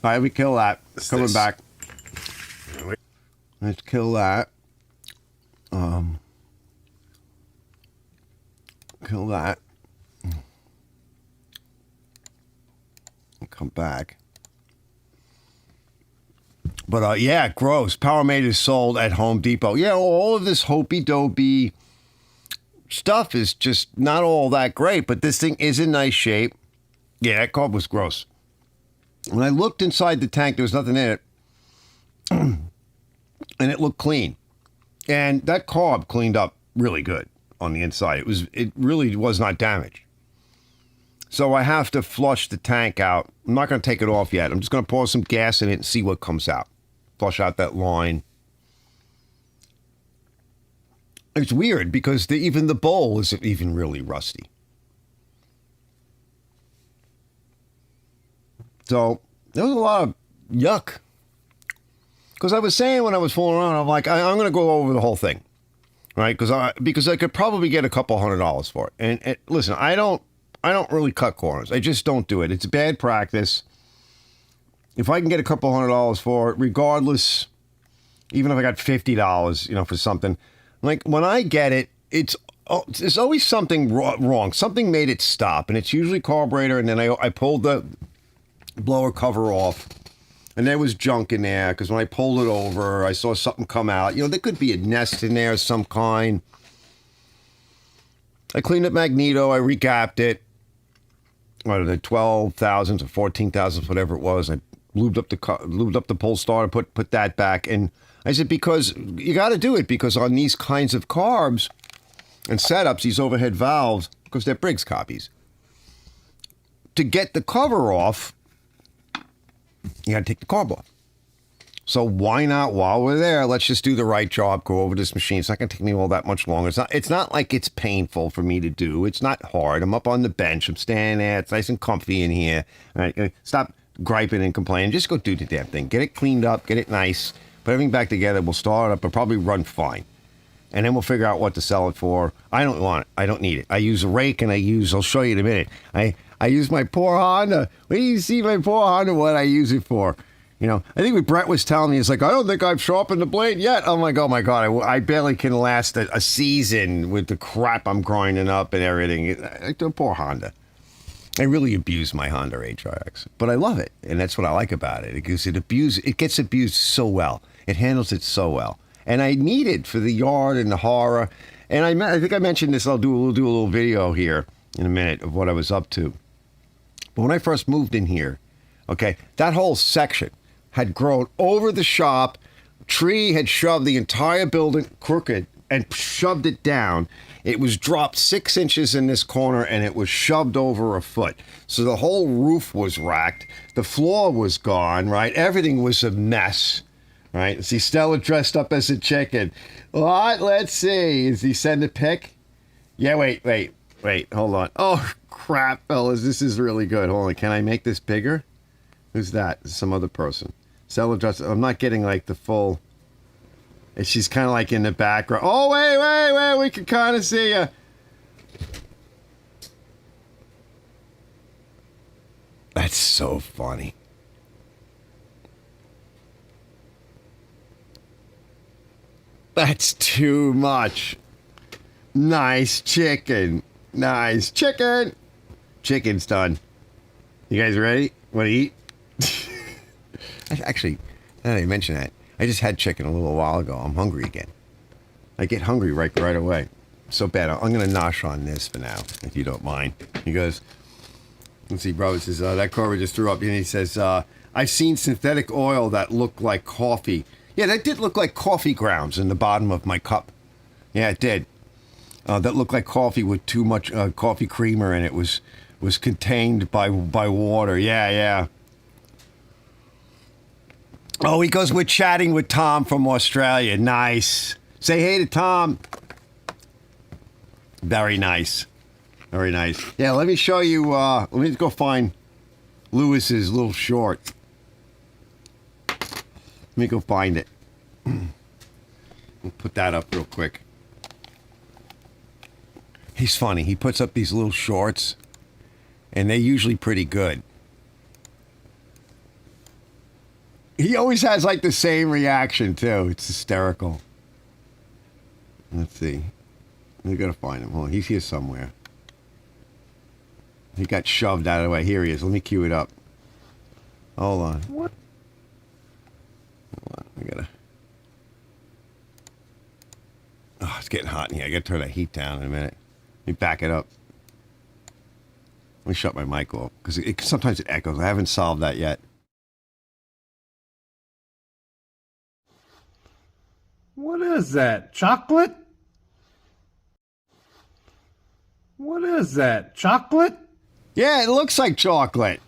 All right, we kill that. Coming back. Let's kill that. Kill that. Come back. But yeah, gross. Powermate is sold at Home Depot. Yeah, all of this hopey-dopey stuff is just not all that great, but this thing is in nice shape. Yeah, that carb was gross. When I looked inside the tank, there was nothing in it. And it looked clean. And that carb cleaned up really good on the inside. It really was not damaged. So I have to flush the tank out. I'm not going to take it off yet. I'm just going to pour some gas in it and see what comes out. Flush out that line. It's weird because even the bowl isn't even really rusty. So there was a lot of yuck. Because I was saying when I was fooling around, I'm like, I'm going to go over the whole thing. Right? Because I could probably get a couple $100 for it. And listen, I don't really cut corners. I just don't do it. It's bad practice. If I can get a couple $100 for it, regardless, even if I got $50, for something, like when I get it, there's always something wrong. Something made it stop, and it's usually carburetor. And then I pulled the blower cover off, and there was junk in there because when I pulled it over, I saw something come out. There could be a nest in there of some kind. I cleaned up magneto. I recapped it. What are the 12,000 or 14,000, whatever it was. I lubed up the pull starter, put that back, and I said because you got to do it because on these kinds of carbs and setups, these overhead valves, because they're Briggs copies, to get the cover off, you got to take the carb off. So why not, while we're there, let's just do the right job, go over this machine. It's not going to take me all that much longer. It's not like it's painful for me to do. It's not hard. I'm up on the bench. I'm standing there. It's nice and comfy in here. All right, stop griping and complaining. Just go do the damn thing. Get it cleaned up. Get it nice. Put everything back together. We'll start it up. It'll probably run fine. And then we'll figure out what to sell it for. I don't want it. I don't need it. I use a rake and I'll show you in a minute. I use my poor Honda. When you see my poor Honda, what I use it for. I think what Brett was telling me is like, I don't think I've sharpened the blade yet. I'm like, oh my God, I barely can last a season with the crap I'm grinding up and everything. Poor Honda. I really abuse my Honda HRX, but I love it. And that's what I like about it. It gets abused so well. It handles it so well. And I need it for the yard and the horror. And I think I mentioned this. We'll do a little video here in a minute of what I was up to. But when I first moved in here, okay, that whole section had grown over the shop. Tree had shoved the entire building crooked and shoved it down. It was dropped 6 inches in this corner and it was shoved over a foot. So the whole roof was racked. The floor was gone, right? Everything was a mess, right? See Stella dressed up as a chicken. What? Let's see. Is he send a pic? Yeah, wait. Hold on. Oh, crap, fellas. This is really good. Hold on. Can I make this bigger? Who's that? Some other person. Stella dressed. I'm not getting like the full. And she's kind of like in the background. Oh, wait. We can kind of see you. That's so funny. That's too much. Nice chicken. Nice chicken. Chicken's done. You guys ready? Want to eat? Actually, now that you mention that, I just had chicken a little while ago. I'm hungry again. I get hungry right away. So bad. I'm going to nosh on this for now, if you don't mind. He goes, let's see, Robert says, that Corey just threw up. And he says, I've seen synthetic oil that looked like coffee. Yeah, that did look like coffee grounds in the bottom of my cup. Yeah, it did. That looked like coffee with too much coffee creamer, and it was contained by water. Yeah. Oh, he goes, we're chatting with Tom from Australia. Nice. Say hey to Tom. Very nice. Very nice. Yeah, let me show you. Let me go find Lewis's little short. Let me go find it. We'll put that up real quick. He's funny. He puts up these little shorts, and they're usually pretty good. He always has like the same reaction too. It's hysterical. Let's see. We gotta find him. Hold on. He's here somewhere. He got shoved out of the way. Here he is. Let me cue it up. Hold on. What? Hold on. We gotta. Oh, it's getting hot in here. I gotta turn that heat down in a minute. Let me back it up. Let me shut my mic off because sometimes it echoes. I haven't solved that yet. What is that? Chocolate? What is that? Chocolate? Yeah, it looks like chocolate.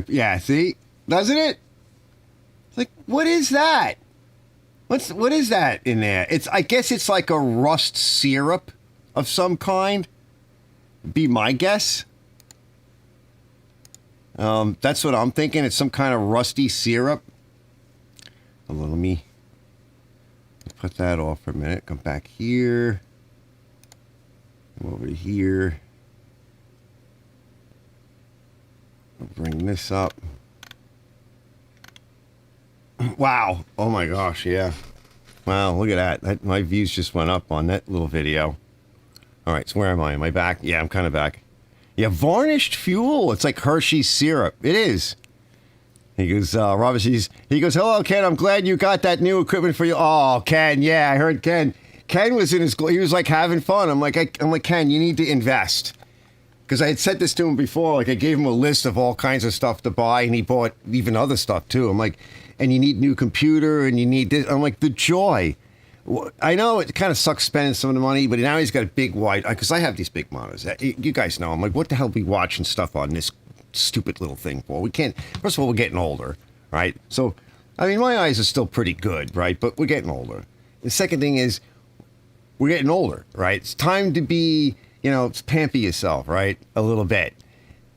Yeah, see? Doesn't it? It's like, what is that? What is that in there? I guess it's like a rust syrup of some kind. Be my guess. That's what I'm thinking. It's some kind of rusty syrup. Hold on, let me put that off for a minute. Come back here. Come over here. I'll bring this up. Wow. Oh my gosh, yeah. Wow, look at that. My views just went up on that little video. All right, so where am I? Am I back? Yeah, I'm kind of back. Yeah, varnished fuel. It's like Hershey's syrup. It is. He goes, Robert, he goes, hello, Ken. I'm glad you got that new equipment for you. Oh, Ken, yeah, I heard Ken. Ken was he was like having fun. I'm like, Ken, you need to invest. Because I had said this to him before. Like, I gave him a list of all kinds of stuff to buy, and he bought even other stuff, too. I'm like, and you need a new computer, and you need this. I'm like, the joy. I know it kind of sucks spending some of the money, but now he's got a big wide, because I have these big monitors. You guys know. I'm like, what the hell are we watching stuff on this stupid little thing for? We can't. First of all, we're getting older, right? So, I mean, my eyes are still pretty good, right? But we're getting older. The second thing is, we're getting older, right? It's time to be, pamper yourself, right? A little bit.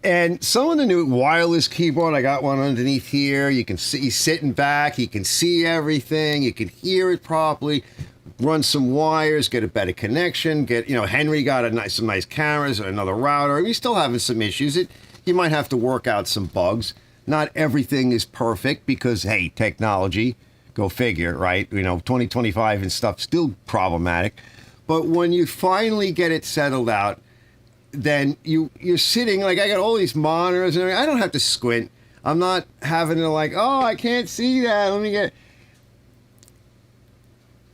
And some of the new wireless keyboard, I got one underneath here. You can see, he's sitting back. You can see everything. You can hear it properly. Run some wires, get a better connection. Henry got some nice cameras, another router. He's still having some issues. You might have to work out some bugs. Not everything is perfect because, hey, technology, go figure, right? 2025 and stuff, still problematic. But when you finally get it settled out, then you're sitting, like I got all these monitors and everything. I don't have to squint. I'm not having to I can't see that. Let me get...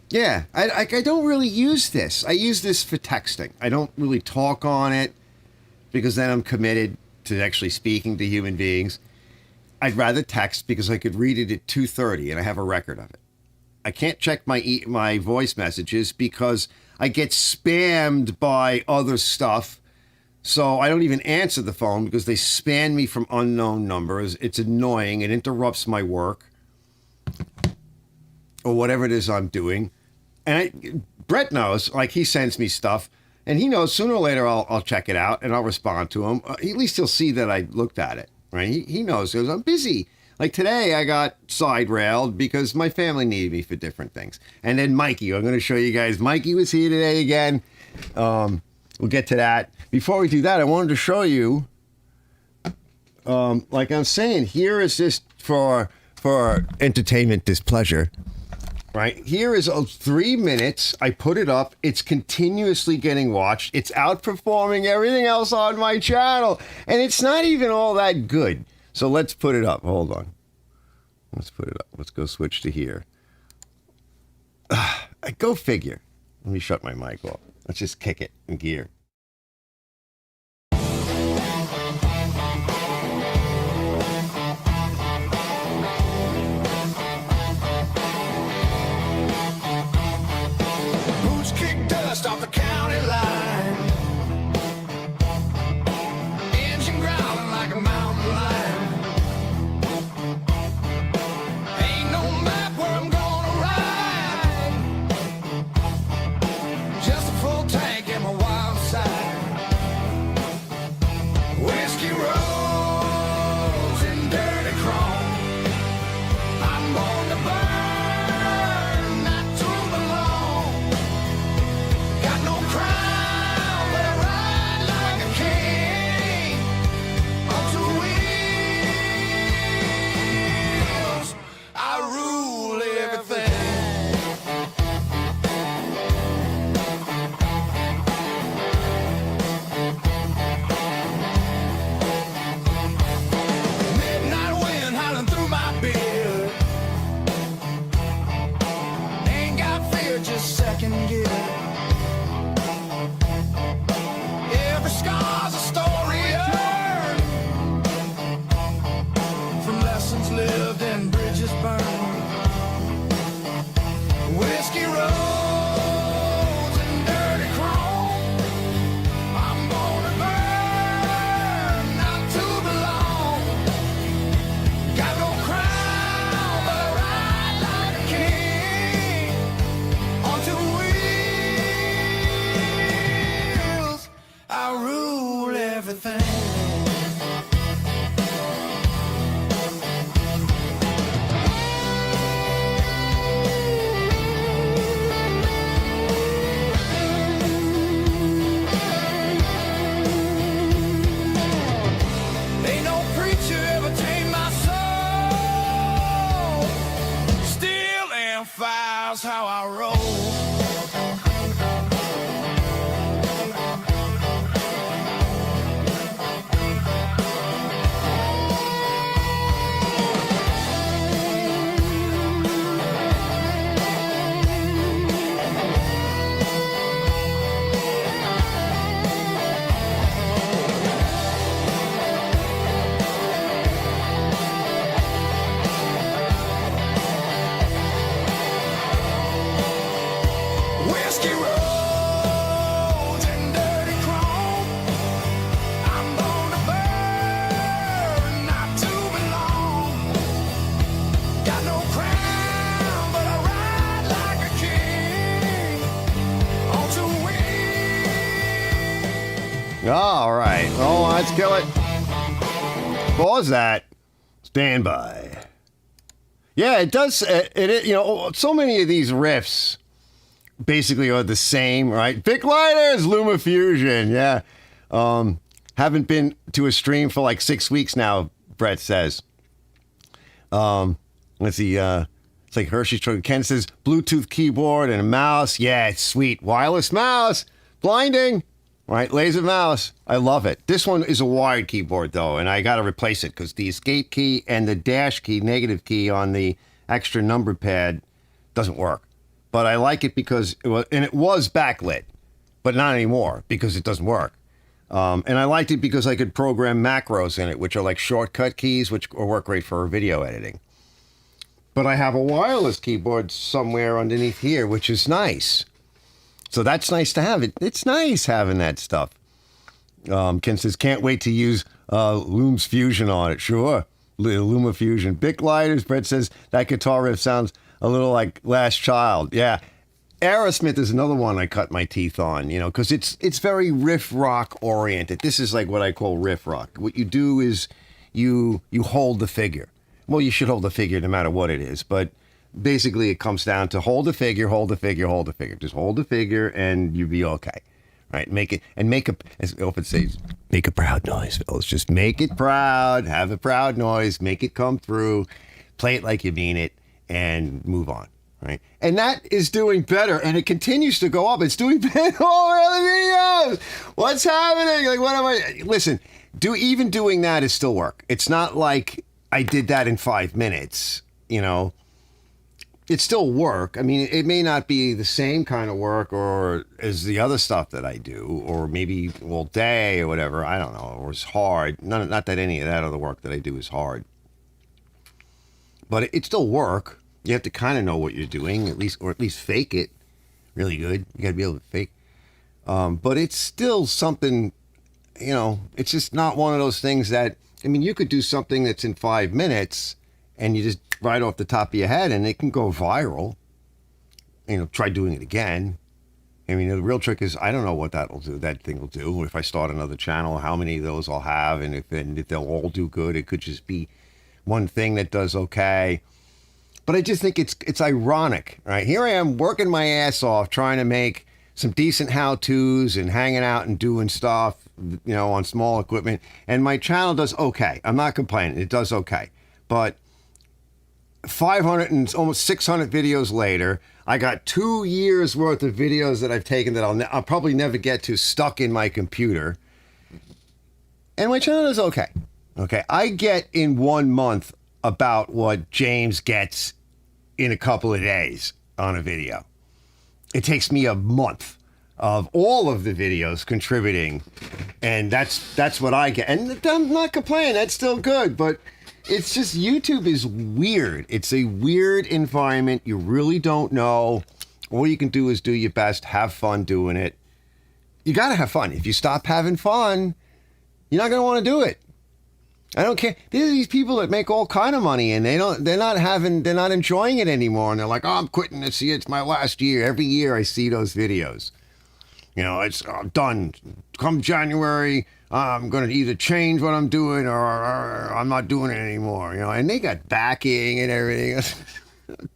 Yeah, I don't really use this. I use this for texting. I don't really talk on it because then I'm committed to actually speaking to human beings. I'd rather text because I could read it at 2:30 and I have a record of it. I can't check my voice messages because I get spammed by other stuff. So I don't even answer the phone because they spam me from unknown numbers. It's annoying. It interrupts my work or whatever it is I'm doing. And Brett knows, like, he sends me stuff and he knows sooner or later I'll check it out and I'll respond to him. At least he'll see that I looked at it, right? He knows because I'm busy. Like today I got side railed because my family needed me for different things. And then Mikey, I'm going to show you guys. Mikey was here today again. We'll get to that. Before we do that, I wanted to show you, like I'm saying, here is this for entertainment displeasure, right? Here is 3 minutes. I put it up. It's continuously getting watched. It's outperforming everything else on my channel. And it's not even all that good. So let's put it up. Hold on. Let's put it up. Let's go switch to here. Go figure. Let me shut my mic off. Let's just kick it in gear. Boots kick dust off the county line. Engine growling like a mountain lion. Ain't no map where I'm gonna ride. Just a full tank and my wild side. Whiskey rolls in dirty chrome. I'm born to burn, not to belong. Got no crown, but I ride like a king. On two wheels, I rule everything. Midnight wind howling through my beard. Ain't got fear, just second gear. Every scar's a story earned from lessons lived and bridges burned. Whiskey roads and dirty chrome. I'm born to burn, not to belong. Got no crown, but I ride like a king. On two wheels, I rule everything. Ain't no preacher ever tamed my soul. Steel and fire's how I roll. Whiskey roads and dirty chrome. I'm born to burn, not to belong. Got no crown, but I ride like a king. On two wheels. All right. Oh, let's kill it. Pause that. Stand by. Yeah, it does. You know, so many of these riffs basically are the same, right? Vic Lighters, LumaFusion. Yeah. Haven't been to a stream for like 6 weeks now, Brett says. Let's see. It's like Hershey's Chocolate. Ken says Bluetooth keyboard and a mouse. Yeah, it's sweet. Wireless mouse. Blinding. Right, laser mouse. I love it. This one is a wired keyboard, though, and I got to replace it because the escape key and the dash key, negative key on the extra number pad doesn't work. But I like it because it was backlit, but not anymore because it doesn't work. And I liked it because I could program macros in it, which are like shortcut keys, which work great for video editing. But I have a wireless keyboard somewhere underneath here, which is nice. So that's nice to have. It's nice having that stuff. Ken says, can't wait to use Loom's Fusion on it. Sure. Luma Fusion. Bic Lighters. Brett says, that guitar riff sounds a little like Last Child. Yeah. Aerosmith is another one I cut my teeth on, because it's very riff rock oriented. This is like what I call riff rock. What you do is you hold the figure. Well, you should hold the figure no matter what it is, but basically it comes down to hold the figure, hold the figure, hold the figure. Just hold the figure and you'll be okay. Right? As Alfred says, make a proud noise, fellas. Just make it proud, have a proud noise, make it come through, play it like you mean it, and move on. Right? And that is doing better, and it continues to go up. It's doing better all the videos. What's happening? Like, what am I? Listen, even doing that is still work. It's not like I did that in 5 minutes, It's still work. I mean, it may not be the same kind of work or as the other stuff that I do, or maybe all day or whatever. I don't know. Or it's hard. Not that any of that other work that I do is hard. But it's still work. You have to kind of know what you're doing, at least fake it really good. You got to be able to fake. But it's still something, it's just not one of those things that, you could do something that's in 5 minutes and you just right off the top of your head and it can go viral. Try doing it again. The real trick is I don't know what that thing will do. If I start another channel, how many of those I'll have, and if they'll all do good. It could just be one thing that does okay. But I just think it's ironic, right? Here I am working my ass off trying to make some decent how-tos and hanging out and doing stuff, on small equipment. And my channel does okay. I'm not complaining. It does okay. But 500 and almost 600 videos later, I got 2 years worth of videos that I've taken that I'll probably never get to stuck in my computer. And my channel is okay. Okay. I get in 1 month about what James gets in a couple of days on a video. It takes me a month of all of the videos contributing, and that's what I get. And I'm not complaining, that's still good, but it's just YouTube is weird. It's a weird environment. You really don't know. All you can do is do your best, have fun doing it. You got to have fun. If you stop having fun, you're not going to want to do it. I don't care. There's these people that make all kind of money and they're not enjoying it anymore. And they're like, oh, I'm quitting this year. It's my last year. Every year I see those videos. I'm done. Come January, I'm going to either change what I'm doing or I'm not doing it anymore. And they got backing and everything.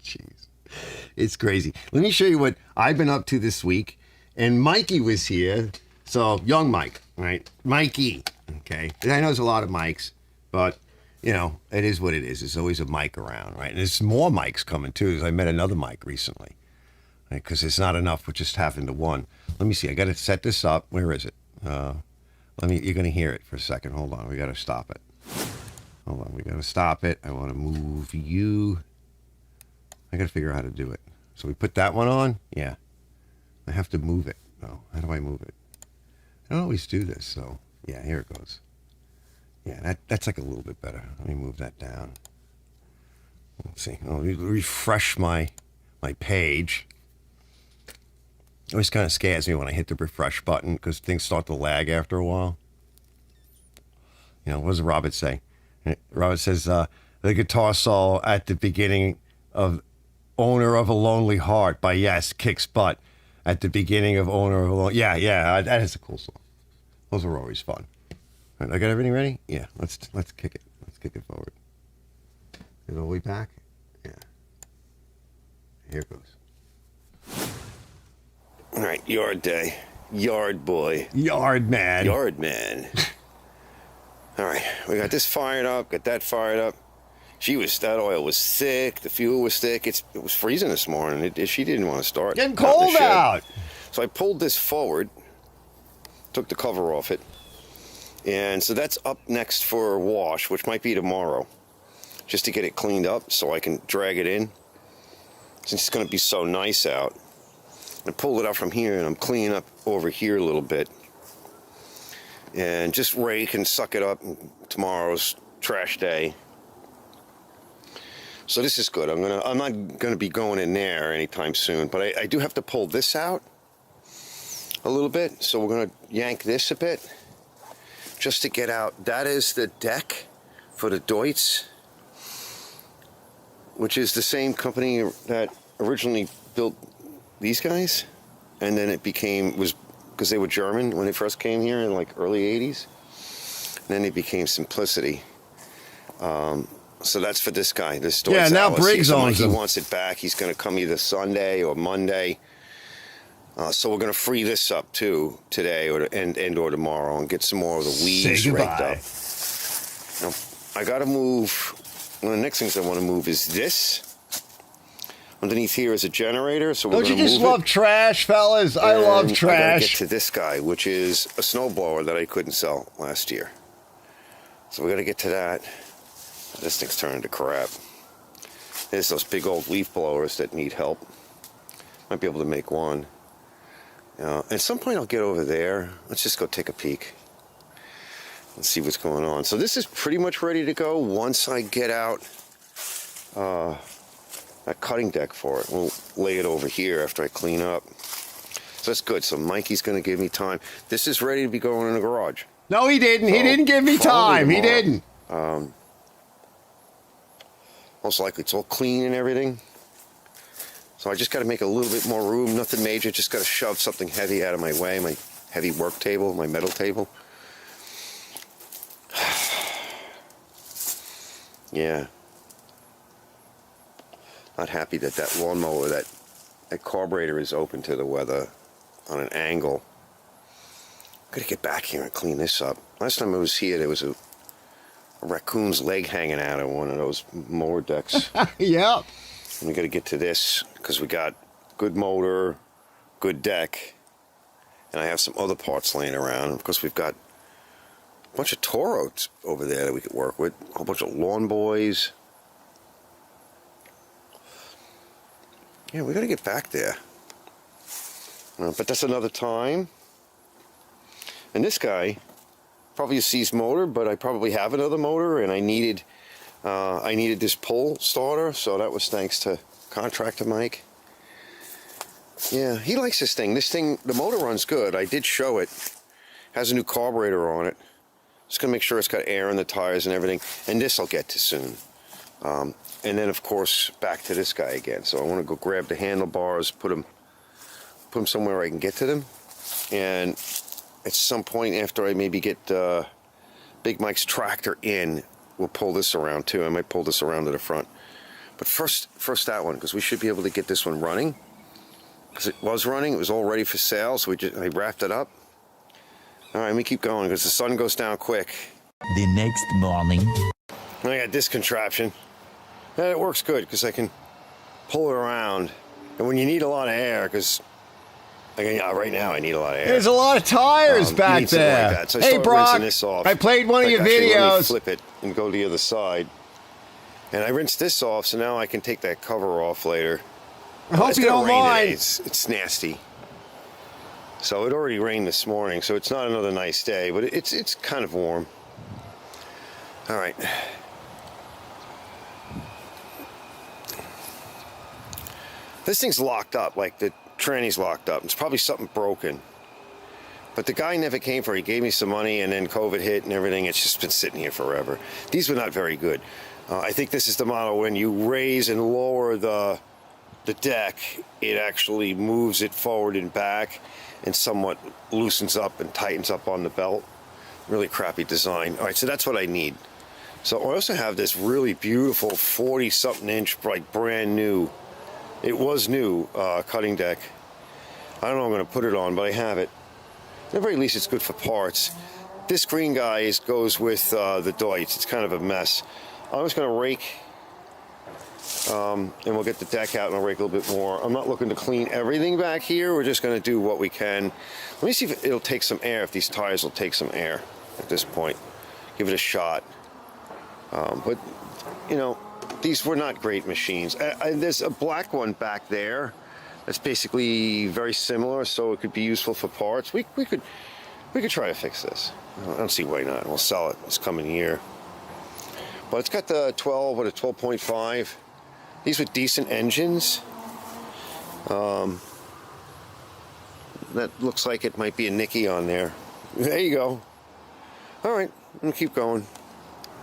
Jeez. It's crazy. Let me show you what I've been up to this week. And Mikey was here. So, young Mike, right? Mikey. Okay. And I know there's a lot of mics. But, it is what it is. There's always a mic around, right? And there's more mics coming, too. I met another mic recently. Because it's not enough with just having the one. Let me see. I got to set this up. Where is it? You're going to hear it for a second. Hold on. We got to stop it. Hold on. We got to stop it. I want to move you. I got to figure out how to do it. So we put that one on. Yeah. I have to move it. Oh, how do I move it? I don't always do this. So, yeah, here it goes. Yeah, that's like a little bit better. Let me move that down. Let's see. I'll refresh my page. It always kind of scares me when I hit the refresh button because things start to lag after a while. What does Robert say? Robert says, the guitar solo at the beginning of Owner of a Lonely Heart by Yes kicks butt at the beginning of Owner of a Lonely... Yeah, that is a cool song. Those are always fun. All right, I got everything ready? Yeah, let's kick it. Let's kick it forward. Is it all the way back? Yeah. Here it goes. All right, yard day. Yard boy. Yard man. Yard man. All right, we got this fired up, got that fired up. That oil was thick, the fuel was thick. It was freezing this morning. She didn't want to start. Getting cold out. So I pulled this forward, took the cover off it. And so that's up next for a wash, which might be tomorrow, just to get it cleaned up so I can drag it in. Since it's going to be so nice out. I pulled it out from here and I'm cleaning up over here a little bit. And just rake and suck it up. Tomorrow's trash day. So this is good. I'm not gonna be going in there anytime soon, but I do have to pull this out a little bit. So we're gonna yank this a bit just to get out. That is the deck for the Deutz, which is the same company that originally built these guys, and then it was because they were German when they first came here in like early 80s. And then it became Simplicity. So that's for this guy, this Deutz. Yeah, now Alice. Briggs owns He them. wants it back. He's going to come either Sunday or Monday. So we're going to free this up too today or tomorrow and get some more of the weeds Say raked goodbye. up. Now, I got to move. One of the next things I want to move is this. Underneath here is a generator, so we're Don't going you to just move love trash, fellas? I And love I gotta trash. get to this guy, which is a snowblower that I couldn't sell last year. So we got to get to that. This thing's turning to crap. There's those big old leaf blowers that need help. Might be able to make one. At some point I'll get over there. Let's just go take a peek and see what's going on. So this is pretty much ready to go once I get out that cutting deck for it. We'll lay it over here after I clean up. So that's good. So Mikey's going to give me time. This is ready to be going in the garage. No, he didn't. He So, didn't give me probably time. He tomorrow. didn't. Most likely it's all clean and everything. So I just got to make a little bit more room. Nothing major. Just got to shove something heavy out of my way. My heavy work table, my metal table. Yeah. Not happy that lawnmower, that carburetor is open to the weather on an angle. Got to get back here and clean this up. Last time I was here, there was a raccoon's leg hanging out of one of those mower decks. Yeah. And we got to get to this because we got good motor, good deck, and I have some other parts laying around. Of course, we've got a bunch of Toros over there that we could work with, a whole bunch of lawn boys. Yeah, we got to get back there. But that's another time. And this guy, probably a seized motor, but I probably have another motor, and I needed this pole starter, so that was thanks to contractor Mike. Yeah, he likes this thing. This thing, the motor runs good. I did show it. Has a new carburetor on it. Just gonna make sure it's got air in the tires and everything. And this I'll get to soon. And then of course back to this guy again. So I want to go grab the handlebars, put them somewhere I can get to them, and at some point after I maybe get Big Mike's tractor in, we'll pull this around too. I might pull this around to the front. But first that one, because we should be able to get this one running. Because it was running, it was all ready for sale, so I wrapped it up. All right, let me keep going because the sun goes down quick. The next morning. I got this contraption. And it works good because I can pull it around. And when you need a lot of air, because right now I need a lot of air. There's a lot of tires You back need something there. like that. So I Hey, start Brock, rinsing this off. I played one of your Actually, let me videos. flip it and go to the other side. And I rinsed this off, so now I can take that cover off later. I hope It's you gonna don't rain mind. today. It's nasty. So it already rained this morning, so it's not another nice day, but it's kind of warm. All right. This thing's locked up, like the tranny's locked up. It's probably something broken. But the guy never came for it. He gave me some money, and then COVID hit and everything. It's just been sitting here forever. These were not very good. I think this is the model when you raise and lower the deck, it actually moves it forward and back and somewhat loosens up and tightens up on the belt. Really crappy design. All right, so that's what I need. So I also have this really beautiful 40-something inch, like brand new. It was new cutting deck. I don't know what I'm going to put it on, but I have it. At the very least, it's good for parts. This green guy goes with the Deutz. It's kind of a mess. I'm just going to rake, and we'll get the deck out and I'll rake a little bit more. I'm not looking to clean everything back here. We're just going to do what we can. Let me see if it'll take some air, if these tires will take some air at this point. Give it a shot. But, you know, these were not great machines. There's a black one back there that's basically very similar, so it could be useful for parts. We could try to fix this. I don't see why not. We'll sell it this coming year. But it's got the 12 or the 12.5. These with decent engines. That looks like it might be a Nicky on there. There you go. All right, I'm gonna keep going.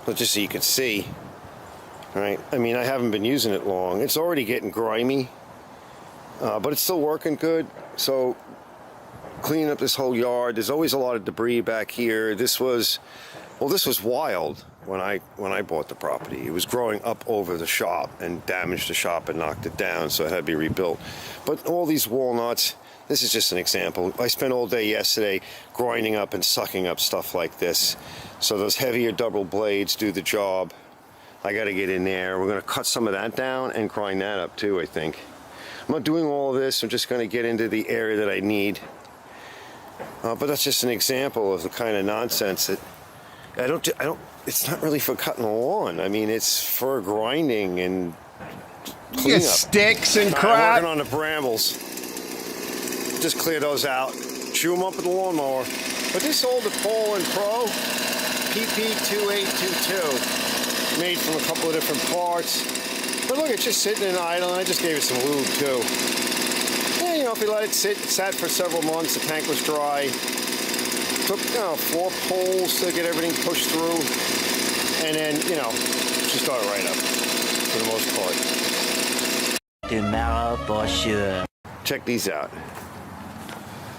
But just so you can see. All right, I mean, I haven't been using it long. It's already getting grimy, but it's still working good. So cleaning up this whole yard. There's always a lot of debris back here. This was wild when I bought the property. It was growing up over the shop and damaged the shop and knocked it down, so it had to be rebuilt. But all these walnuts, this is just an example. I spent all day yesterday grinding up and sucking up stuff like this. So those heavier double blades do the job. I got to get in there. We're going to cut some of that down and grind that up too, I think. I'm not doing all of this. I'm just going to get into the area that I need. But that's just an example of the kind of nonsense that I don't, it's not really for cutting the lawn. I mean, it's for grinding and You cleanup. get sticks and I'm crap. working on the brambles. Just clear those out. Chew them up with the lawnmower. But this old Paul and Pro PP2822, made from a couple of different parts. But look, it's just sitting in idle, and I just gave it some lube too. Yeah, you know, if you let it sit, it sat for several months. The tank was dry. Took 4 poles to get everything pushed through, and then she started right up for the most part. Tomorrow for sure. Check these out.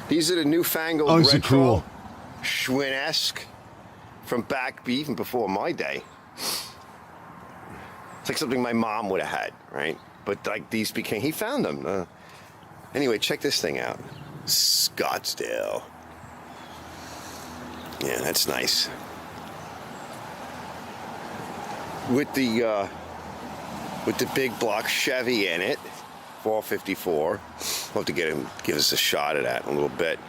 These are the newfangled Oh, these are retro cool. Schwinn-esque from back even before my day. It's like something my mom would have had, right? But like these became, he found them. Anyway, check this thing out. Scottsdale. Yeah, that's nice. With the big block Chevy in it, 454. We'll have to get him, give us a shot of that in a little bit.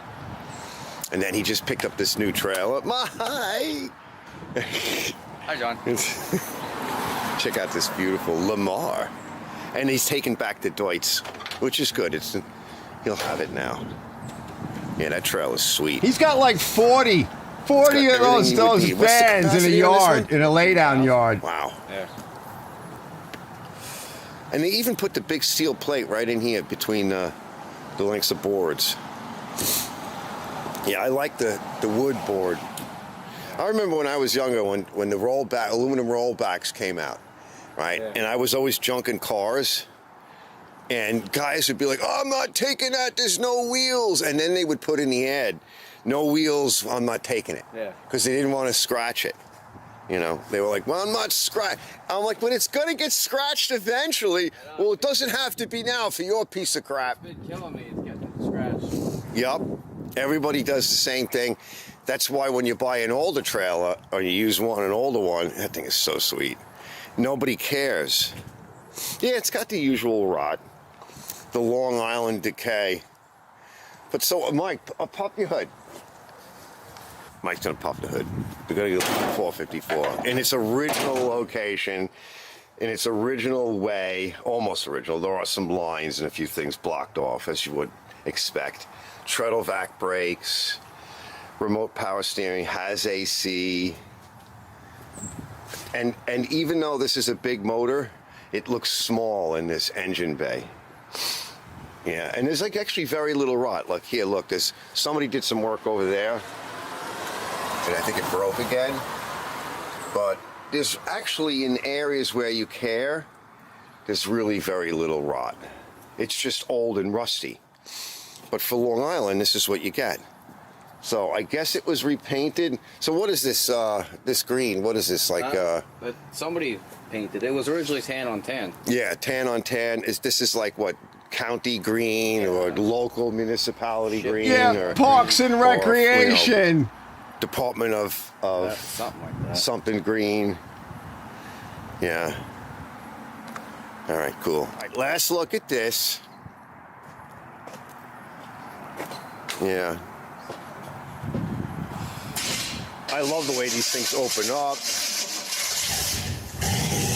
And then he just picked up this new trailer. Hi, John. Check out this beautiful Lamar. And he's taken back the Deutz, which is good. He'll have it now. Yeah, that trailer's sweet. He's got like 40 of everything those you would need. What's the vans in a capacity on this yard, one? in a laydown yard. Wow. Yeah. And they even put the big steel plate right in here between the lengths of boards. Yeah, I like the wood board. I remember when I was younger, when the aluminum rollbacks came out, right? Yeah. And I was always junking cars. And guys would be like, "Oh, I'm not taking that, there's no wheels." And then they would put in the ad, "No wheels, I'm not taking it." Yeah. Because they didn't want to scratch it. They were like, "Well, I'm not scratch." I'm like, "But it's going to get scratched eventually." Well, it doesn't have to be now for your piece of crap. It's been killing me. It's getting scratched. Yup. Everybody does the same thing. That's why when you buy an older trailer or you use an older one, that thing is so sweet. Nobody cares. Yeah, it's got the usual rot. The Long Island decay. But so, Mike, pop your hood. Mike's gonna pop the hood. We're gonna go 454 in its original location, in its original way, almost original. There are some lines and a few things blocked off, as you would expect. Treadle vac brakes, remote power steering, has AC, and even though this is a big motor, it looks small in this engine bay. Yeah, and there's like actually very little rot. Like here, look, somebody did some work over there. And I think it broke again. But there's actually, in areas where you care, there's really very little rot. It's just old and rusty. But for Long Island, this is what you get. So I guess it was repainted. So what is this, this green? What is this, like? But somebody painted. It was originally tan on tan. Yeah, tan on tan. This is like what? County green or local municipality green? Yeah, or, Parks and or, Recreation. Department of Something like that. something green. Yeah. All right, cool. All right, last look at this. Yeah. I love the way these things open up.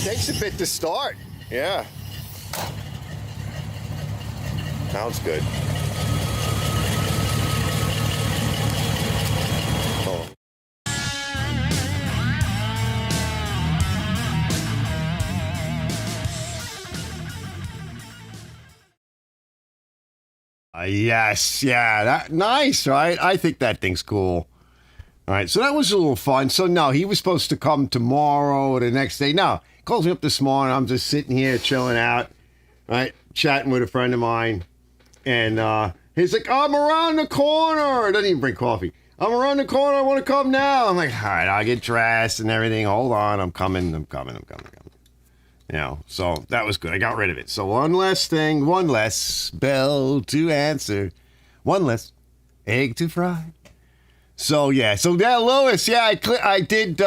Takes a bit to start. Yeah. Sounds good. Oh. Yes, yeah, nice, right? I think that thing's cool. All right, so that was a little fun. So no, he was supposed to come tomorrow or the next day. No, he calls me up this morning. I'm just sitting here chilling out, right, chatting with a friend of mine, and he's like, "I'm around the corner." Doesn't even bring coffee. "I'm around the corner. I want to come now." I'm like, "All right, I'll get dressed and everything. Hold on, I'm coming. You know, so that was good. I got rid of it. So one less thing, one less bell to answer, one less egg to fry. So yeah, Lewis, yeah, I did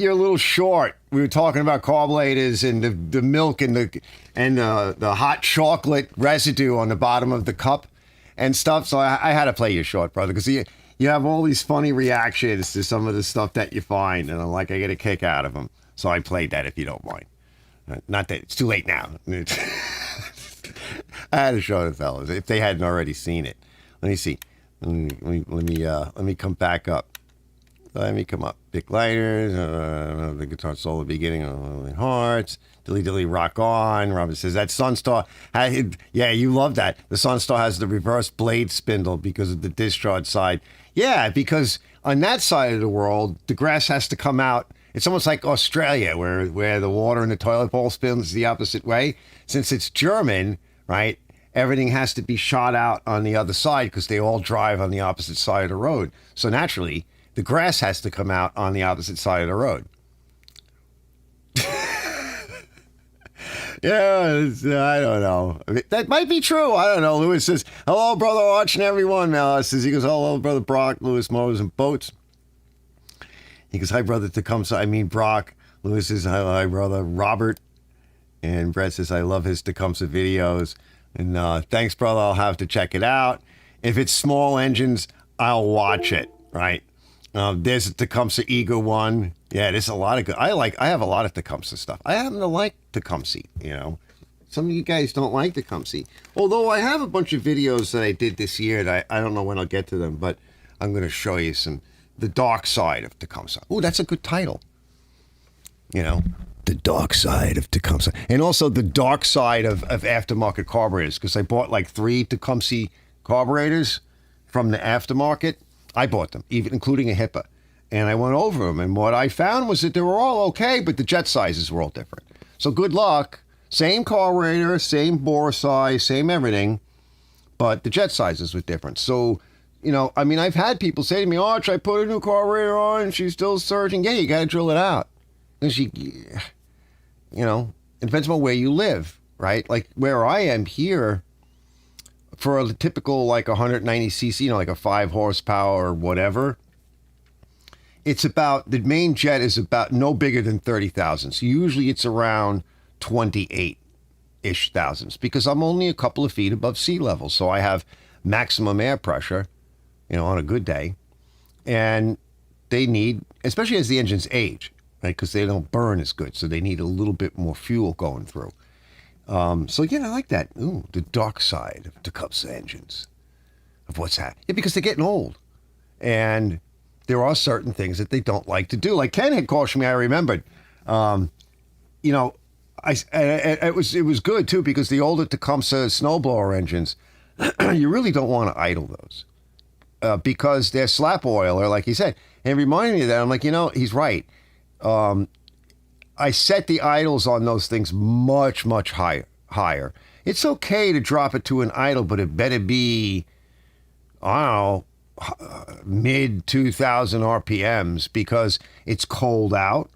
your little short. We were talking about carburetors and the milk and the hot chocolate residue on the bottom of the cup and stuff. So I had to play your short, brother, because you have all these funny reactions to some of the stuff that you find, and I'm like, I get a kick out of them. So I played that, if you don't mind. Not that it's too late now. I had to show the fellas if they hadn't already seen it. Let me see. Let me come back up. Let me come up. Big lighters. The guitar solo beginning. Hearts. Dilly dilly rock on. Robin says that Sunstar. Yeah, you love that. The Sunstar has the reverse blade spindle because of the discharge side. Yeah, because on that side of the world, the grass has to come out. It's almost like Australia, where the water in the toilet bowl spins the opposite way. Since it's German, right, everything has to be shot out on the other side because they all drive on the opposite side of the road. So naturally, the grass has to come out on the opposite side of the road. Yeah, I don't know. I mean, that might be true. I don't know. Lewis says, "Hello, brother, watching everyone." Malice says, he goes, "Hello, brother Brock, Lewis, Motors, and Boats." He goes, "Hi, brother Tecumseh." I mean, Brock. Lewis says, "Hi, brother Robert." And Brett says, "I love his Tecumseh videos." And thanks, brother. I'll have to check it out. If it's small engines, I'll watch it, right? There's a Tecumseh Ego one. Yeah, there's a lot of good. I have a lot of Tecumseh stuff. I happen to like Tecumseh, you know. Some of you guys don't like Tecumseh. Although I have a bunch of videos that I did this year that I don't know when I'll get to them, but I'm going to show you the dark side of Tecumseh. Oh, that's a good title. You know, the dark side of Tecumseh. And also the dark side of aftermarket carburetors, because I bought like 3 Tecumseh carburetors from the aftermarket. I bought them, even including a HIPAA. And I went over them, and what I found was that they were all okay, but the jet sizes were all different. So good luck. Same carburetor, same bore size, same everything, but the jet sizes were different. So, you know, I mean, I've had people say to me, "Arch, I put a new carburetor on and she's still surging." Yeah, you got to drill it out. Because you know, it depends on where you live, right? Like where I am here, for a typical like 190cc, you know, like a 5 horsepower or whatever, it's about, the main jet is about no bigger than 30,000. So usually it's around 28-ish thousands because I'm only a couple of feet above sea level. So I have maximum air pressure, you know, on a good day. And they need, especially as the engines age, right? Because they don't burn as good. So they need a little bit more fuel going through. So yeah, I like that. Ooh, the dark side of Tecumseh engines, of what's happening. Yeah, because they're getting old. And there are certain things that they don't like to do. Like Ken had cautioned me, I remembered. You know, it was good too, because the older Tecumseh snowblower engines, you really don't want to idle those because they're slap oil, or like he said. And it reminded me of that. I'm like, you know, he's right. I set the idles on those things much, much higher. It's okay to drop it to an idle, but it better be, I don't know, mid 2,000 RPMs, because it's cold out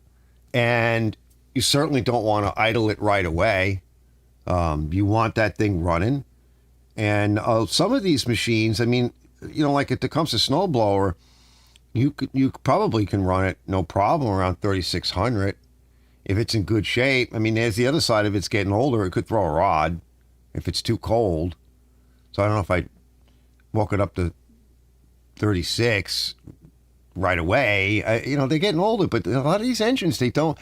and you certainly don't want to idle it right away. You want that thing running. And some of these machines, I mean, you know, like a Tecumseh snowblower, you probably can run it no problem around 3,600 if it's in good shape. I mean, there's the other side of it's getting older. It could throw a rod if it's too cold. So I don't know if I'd walk it up to 36 right away. You know, they're getting older, but a lot of these engines, they don't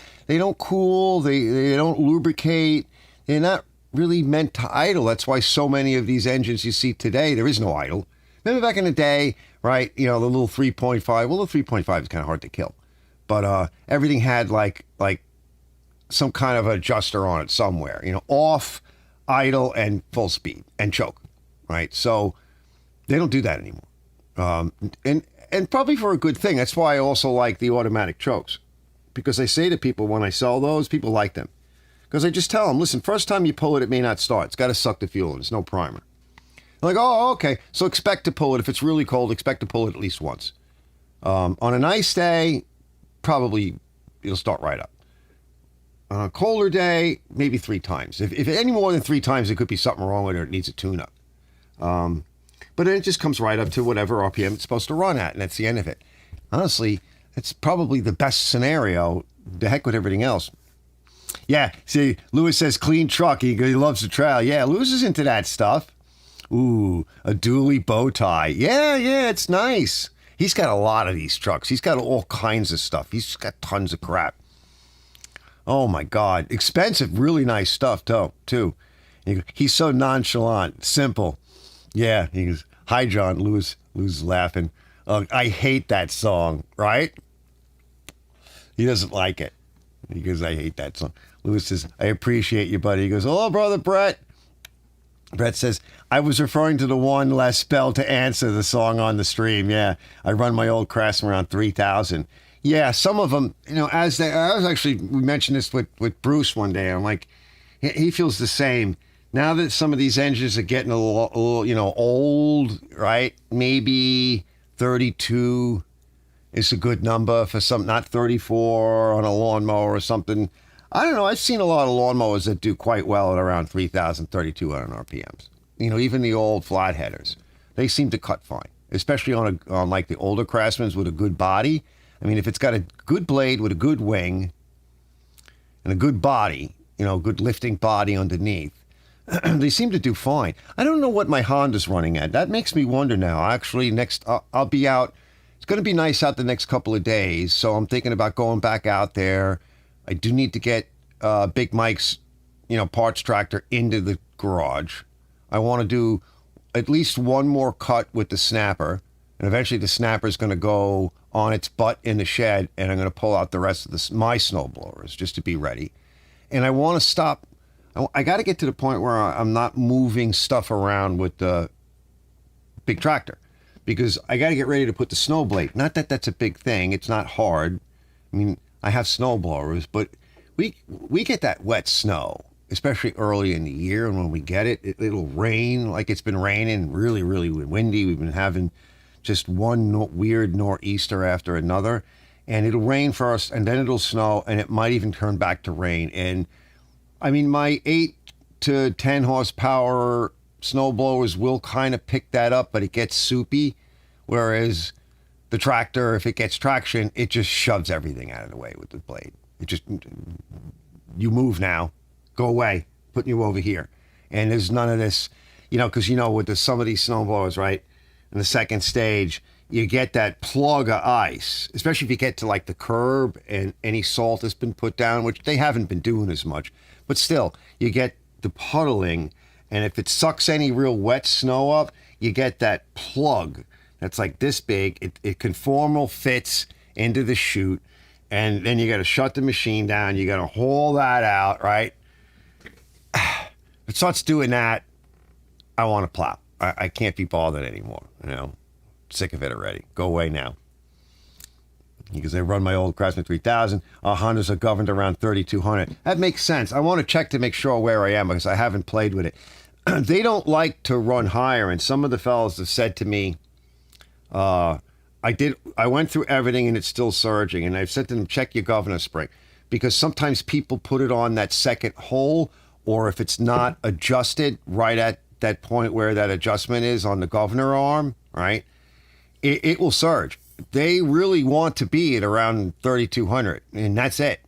cool, they don't lubricate. They're not really meant to idle. That's why so many of these engines you see today, there is no idle. Remember back in the day, right? You know, the little 3.5. Well, the 3.5 is kind of hard to kill, but everything had like some kind of adjuster on it somewhere. You know, off, idle, and full speed and choke. right? So they don't do that anymore. And probably for a good thing. That's why I also like the automatic chokes, because I say to people when I sell those, people like them. Because I just tell them, listen, first time you pull it, it may not start. It's got to suck the fuel in. It's no primer. I'm like, oh, okay. So expect to pull it. If it's really cold, expect to pull it at least once. On a nice day, probably it'll start right up. On a colder day, maybe 3 times. If any more than 3 times, it could be something wrong with it or it needs a tune-up. But then it just comes right up to whatever RPM it's supposed to run at, and that's the end of it. Honestly, it's probably the best scenario. The heck with everything else. Yeah, see, Lewis says clean truck. He loves the trail. Yeah, Lewis is into that stuff. Ooh, a dually bow tie. Yeah, it's nice. He's got a lot of these trucks. He's got all kinds of stuff. He's got tons of crap. Oh, my God. Expensive, really nice stuff, too. He's so nonchalant, simple. Yeah, he goes, hi, John. Lewis is laughing. I hate that song, right? He doesn't like it. He goes, I hate that song. Lewis says, I appreciate you, buddy. He goes, hello, brother Brett. Brett says, I was referring to the one Les Bell to answer the song on the stream. Yeah, I run my old Craftsman around 3,000. Yeah, some of them, we mentioned this with Bruce one day. I'm like, he feels the same. Now that some of these engines are getting a little old, right? Maybe 32 is a good number for some, not 34 on a lawnmower or something. I don't know. I've seen a lot of lawnmowers that do quite well at around 3,000, 3,200 RPMs. Even the old flat headers, they seem to cut fine, especially on like the older Craftsmans with a good body. I mean, if it's got a good blade with a good wing and a good body, good lifting body underneath, they seem to do fine. I don't know what my Honda's running at. That makes me wonder now. Actually, I'll be out. It's going to be nice out the next couple of days, so I'm thinking about going back out there. I do need to get Big Mike's, parts tractor into the garage. I want to do at least one more cut with the snapper, and eventually the snapper is going to go on its butt in the shed, and I'm going to pull out the rest of my snow blowers just to be ready. And I want to stop. I got to get to the point where I'm not moving stuff around with the big tractor, because I got to get ready to put the snow blade. Not that that's a big thing. It's not hard. I mean, I have snow blowers, but we get that wet snow, especially early in the year. And when we get it, it'll rain like it's been raining, really, really windy. We've been having just one weird nor'easter after another. And it'll rain first, and then it'll snow, and it might even turn back to rain. And I mean, my 8 to 10 horsepower snow blowers will kind of pick that up, but it gets soupy. Whereas the tractor, if it gets traction, it just shoves everything out of the way with the blade. It just, you move now, go away, putting you over here. And there's none of this, because with some of these snow blowers, right, in the second stage, you get that plug of ice, especially if you get to like the curb and any salt has been put down, which they haven't been doing as much. But still, you get the puddling, and if it sucks any real wet snow up, you get that plug that's like this big. It conformal fits into the chute, and then you got to shut the machine down. You got to haul that out, right? It starts doing that. I want to plow. I can't be bothered anymore. Sick of it already. Go away now. Because I run my old Craftsman 3000. Our Hondas are governed around 3,200. That makes sense. I want to check to make sure where I am because I haven't played with it. They don't like to run higher, and some of the fellas have said to me, I went through everything and it's still surging, and I've said to them, check your governor spring, because sometimes people put it on that second hole, or if it's not adjusted right at that point where that adjustment is on the governor arm, right, it will surge. They really want to be at around 3,200, and that's it.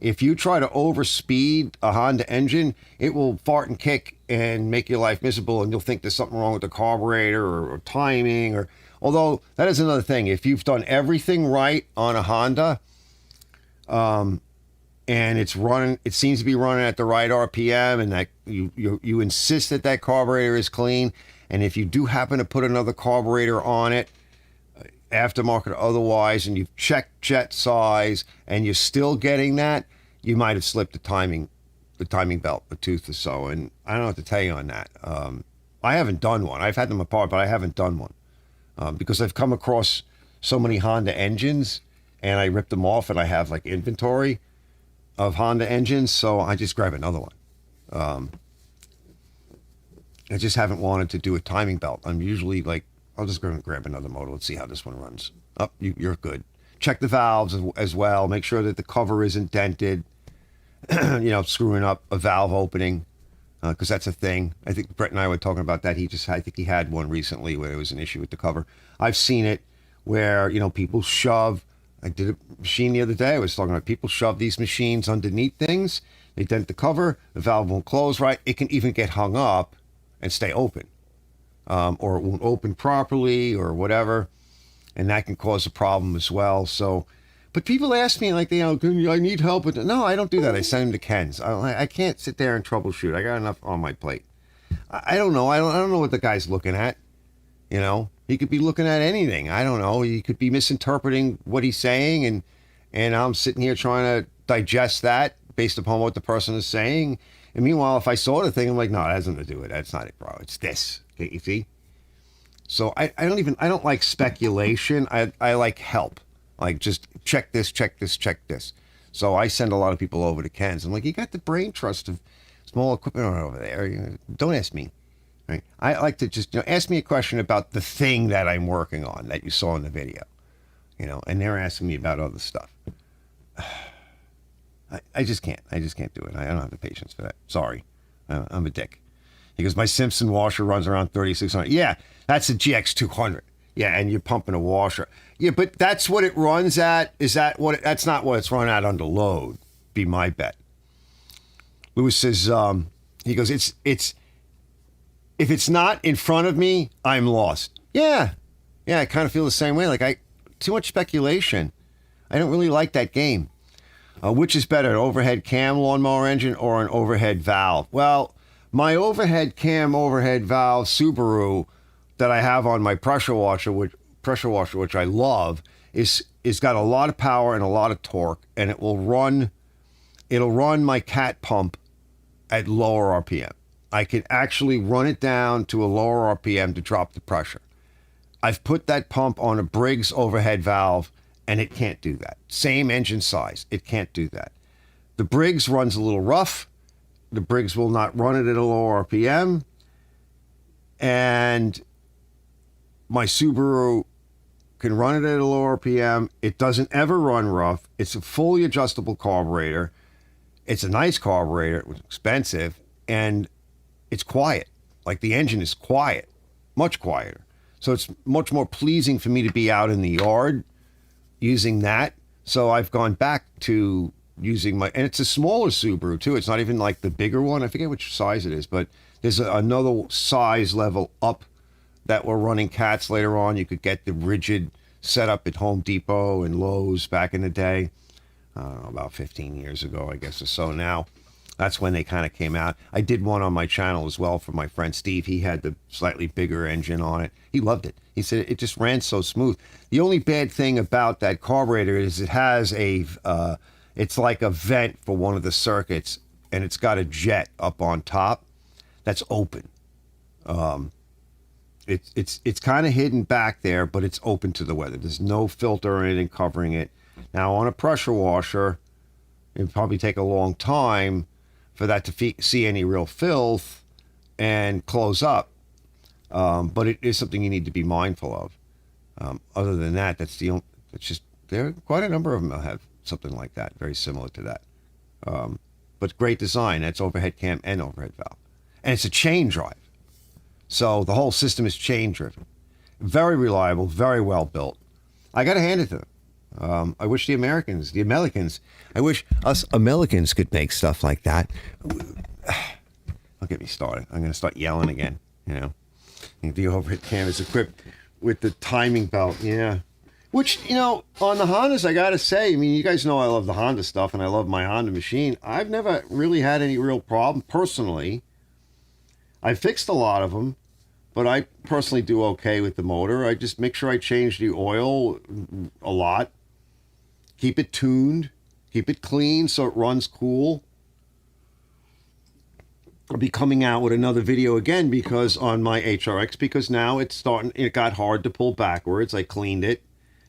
If you try to overspeed a Honda engine, it will fart and kick and make your life miserable, and you'll think there's something wrong with the carburetor or timing. Although that is another thing. If you've done everything right on a Honda, and it's running, it seems to be running at the right RPM, and that you insist that carburetor is clean, and if you do happen to put another carburetor on it, aftermarket or otherwise, and you've checked jet size and you're still getting that, you might have slipped the timing belt a tooth or so. And I don't know what to tell you on that. I haven't done one. I've had them apart, but I haven't done one because I've come across so many Honda engines, and I ripped them off, and I have like inventory of Honda engines, so I just grab another one. I just haven't wanted to do a timing belt. I'm usually like, I'll just go and grab another motor. Let's see how this one runs. Oh, you're good. Check the valves as well. Make sure that the cover isn't dented. Screwing up a valve opening, because that's a thing. I think Brett and I were talking about that. I think he had one recently where there was an issue with the cover. I've seen it where, people shove. I did a machine the other day. I was talking about people shove these machines underneath things. They dent the cover. The valve won't close right. It can even get hung up and stay open, or it won't open properly or whatever. And that can cause a problem as well. So, but people ask me like, I need help with it. No, I don't do that. I send them to Ken's. I can't sit there and troubleshoot. I got enough on my plate. I don't know. I don't know what the guy's looking at. He could be looking at anything. I don't know. He could be misinterpreting what he's saying, and I'm sitting here trying to digest that based upon what the person is saying. And meanwhile, if I saw the thing, I'm like, no, that has nothing to do with it. That's not it, bro. It's this. Okay, you see? So I don't like speculation. I like help. Like, just check this, check this, check this. So I send a lot of people over to Ken's. I'm like, you got the brain trust of small equipment over there. Don't ask me. Right? I like to just, ask me a question about the thing that I'm working on that you saw in the video. And they're asking me about other stuff. I just can't. I just can't do it. I don't have the patience for that. Sorry. I'm a dick. He goes, my Simpson washer runs around 3,600. Yeah, that's a GX200. Yeah, and you're pumping a washer. Yeah, but that's what it runs at. Is that what? That's not what it's run at under load. Be my bet. Lewis says, he goes, it's if it's not in front of me, I'm lost. Yeah, I kind of feel the same way. Like too much speculation. I don't really like that game. Which is better, an overhead cam lawnmower engine or an overhead valve? Well, my overhead cam, overhead valve Subaru that I have on my pressure washer, which I love, is got a lot of power and a lot of torque, and it'll run my cat pump at lower RPM. I can actually run it down to a lower RPM to drop the pressure. I've put that pump on a Briggs overhead valve, and it can't do that. Same engine size, it can't do that. The Briggs runs a little rough. The Briggs will not run it at a low RPM. And my Subaru can run it at a low RPM. It doesn't ever run rough. It's a fully adjustable carburetor. It's a nice carburetor. It was expensive. And it's quiet. Like, the engine is quiet, much quieter. So it's much more pleasing for me to be out in the yard using that. So I've gone back to using and it's a smaller Subaru too. It's not even like the bigger one. I forget which size it is, but there's another size level up that we're running cats later on. You could get the rigid setup at Home Depot and Lowe's back in the day. About 15 years ago, I guess, or so now. That's when they kind of came out. I did one on my channel as well for my friend Steve. He had the slightly bigger engine on it. He loved it. He said it just ran so smooth. The only bad thing about that carburetor is it has it's like a vent for one of the circuits, and it's got a jet up on top that's open. It's kind of hidden back there, but it's open to the weather. There's no filter or anything covering it. Now, on a pressure washer, it'd probably take a long time for that to see any real filth and close up. But it is something you need to be mindful of. Other than that, it's just, there are quite a number of them that have something like that, very similar to that. But great design. That's overhead cam and overhead valve. And it's a chain drive. So the whole system is chain driven. Very reliable, very well built. I got to hand it to them. I wish the Americans, I wish us Americans could make stuff like that. Don't get me started. I'm going to start yelling again, The overhead cam is equipped with the timing belt, yeah. Which, on the Hondas, I got to say, you guys know I love the Honda stuff and I love my Honda machine. I've never really had any real problem personally. I fixed a lot of them, but I personally do okay with the motor. I just make sure I change the oil a lot. Keep it tuned. Keep it clean so it runs cool. I'll be coming out with another video again because on my HRX, because now it got hard to pull backwards. I cleaned it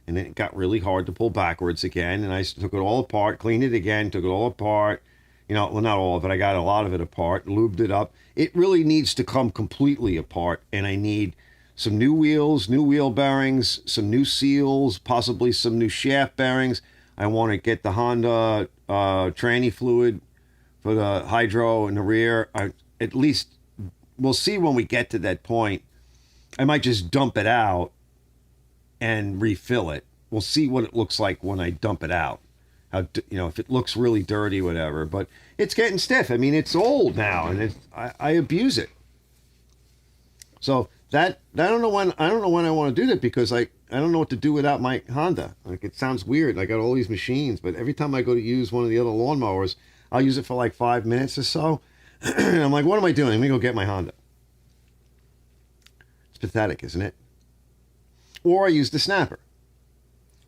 and it got really hard to pull backwards again. And I took it all apart, cleaned it again, took it all apart. Well, not all of it. I got a lot of it apart, lubed it up. It really needs to come completely apart. And I need some new wheels, new wheel bearings, some new seals, possibly some new shaft bearings. I want to get the Honda tranny fluid for the hydro in the rear. At least we'll see when we get to that point. I might just dump it out and refill it. We'll see what it looks like when I dump it out. If it looks really dirty, whatever. But it's getting stiff. I mean, it's old now, and I abuse it. So I don't know when I want to do that, because I don't know what to do without my Honda. Like, it sounds weird. I got all these machines, but every time I go to use one of the other lawnmowers, I'll use it for like 5 minutes or so. And I'm like, what am I doing? Let me go get my Honda. It's pathetic, isn't it? Or I use the snapper.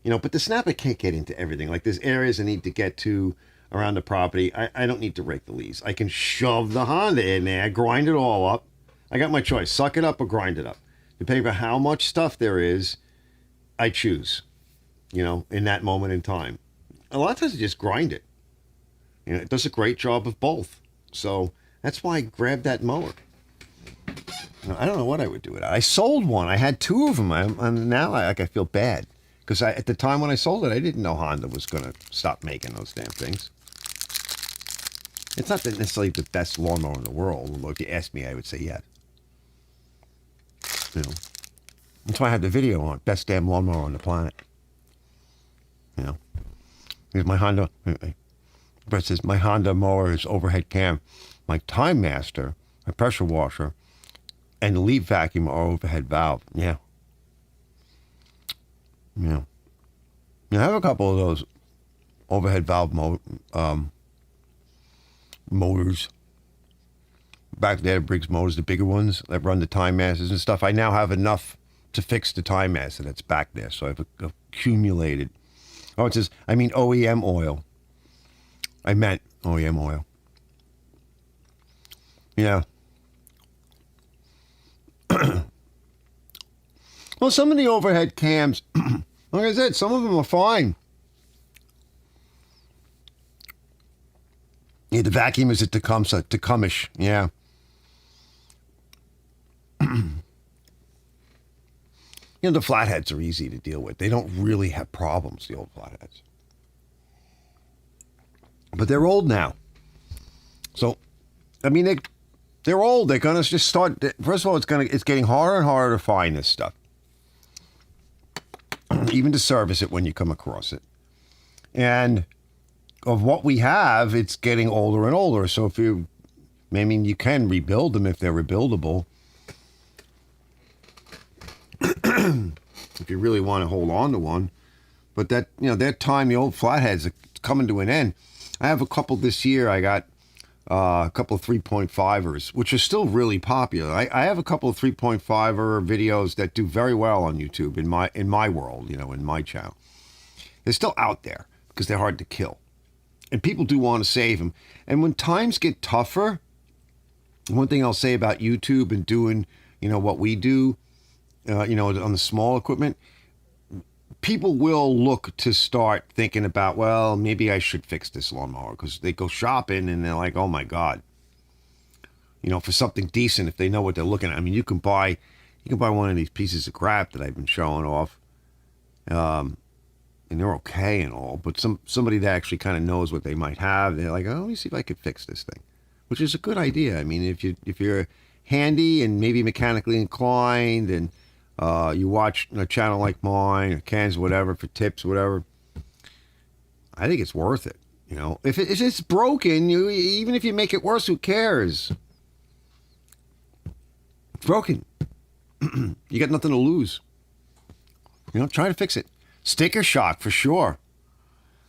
But the snapper can't get into everything. Like, there's areas I need to get to around the property. I don't need to rake the leaves. I can shove the Honda in there, grind it all up. I got my choice. Suck it up or grind it up. Depending on how much stuff there is, I choose, in that moment in time. A lot of times I just grind it. It does a great job of both. So that's why I grabbed that mower. I don't know what I would do with it. I sold one. I had two of them. And now I feel bad. Because at the time when I sold it, I didn't know Honda was going to stop making those damn things. It's not necessarily the best lawnmower in the world. Although if you asked me, I would say yes. That's why I have the video on best damn lawnmower on the planet. Here's my Honda. Brett says my Honda mower is overhead cam. My Time Master, my pressure washer, and the leaf vacuum are overhead valve. Yeah. I have a couple of those overhead valve motors. Back there, Briggs motors, the bigger ones that run the Time Masters and stuff. I now have enough to fix the Time Master that's back there. So I've accumulated. Oh, it says, OEM oil. I meant OEM oil. Yeah. Well, some of the overhead cams, like I said, some of them are fine. Yeah, the vacuum is at Tecumseh. Yeah. The flatheads are easy to deal with. They don't really have problems, the old flatheads. But they're old now. So, they're old. They're going to just start. First of all, it's getting harder and harder to find this stuff. Even to service it when you come across it. And of what we have, it's getting older and older. So you can rebuild them if they're rebuildable. If you really want to hold on to one. But that time, the old flatheads are coming to an end. I have a couple this year. I got a couple of 3.5ers, which are still really popular. I have a couple of 3.5er videos that do very well on YouTube in my world, in my channel. They're still out there because they're hard to kill. And people do want to save them. And when times get tougher, one thing I'll say about YouTube and doing, what we do, on the small equipment, people will look to start thinking about, well, maybe I should fix this lawnmower, because they go shopping and they're like, oh my God, for something decent, if they know what they're looking at. You can buy one of these pieces of crap that I've been showing off, and they're okay and all, but somebody that actually kind of knows what they might have, they're like, oh, let me see if I could fix this thing, which is a good idea. If you're handy and maybe mechanically inclined, and you watch a channel like mine, or Ken's, whatever, for tips, whatever, I think it's worth it. If it's broken, even if you make it worse, who cares? It's broken. You got nothing to lose. Try to fix it. Sticker shock for sure.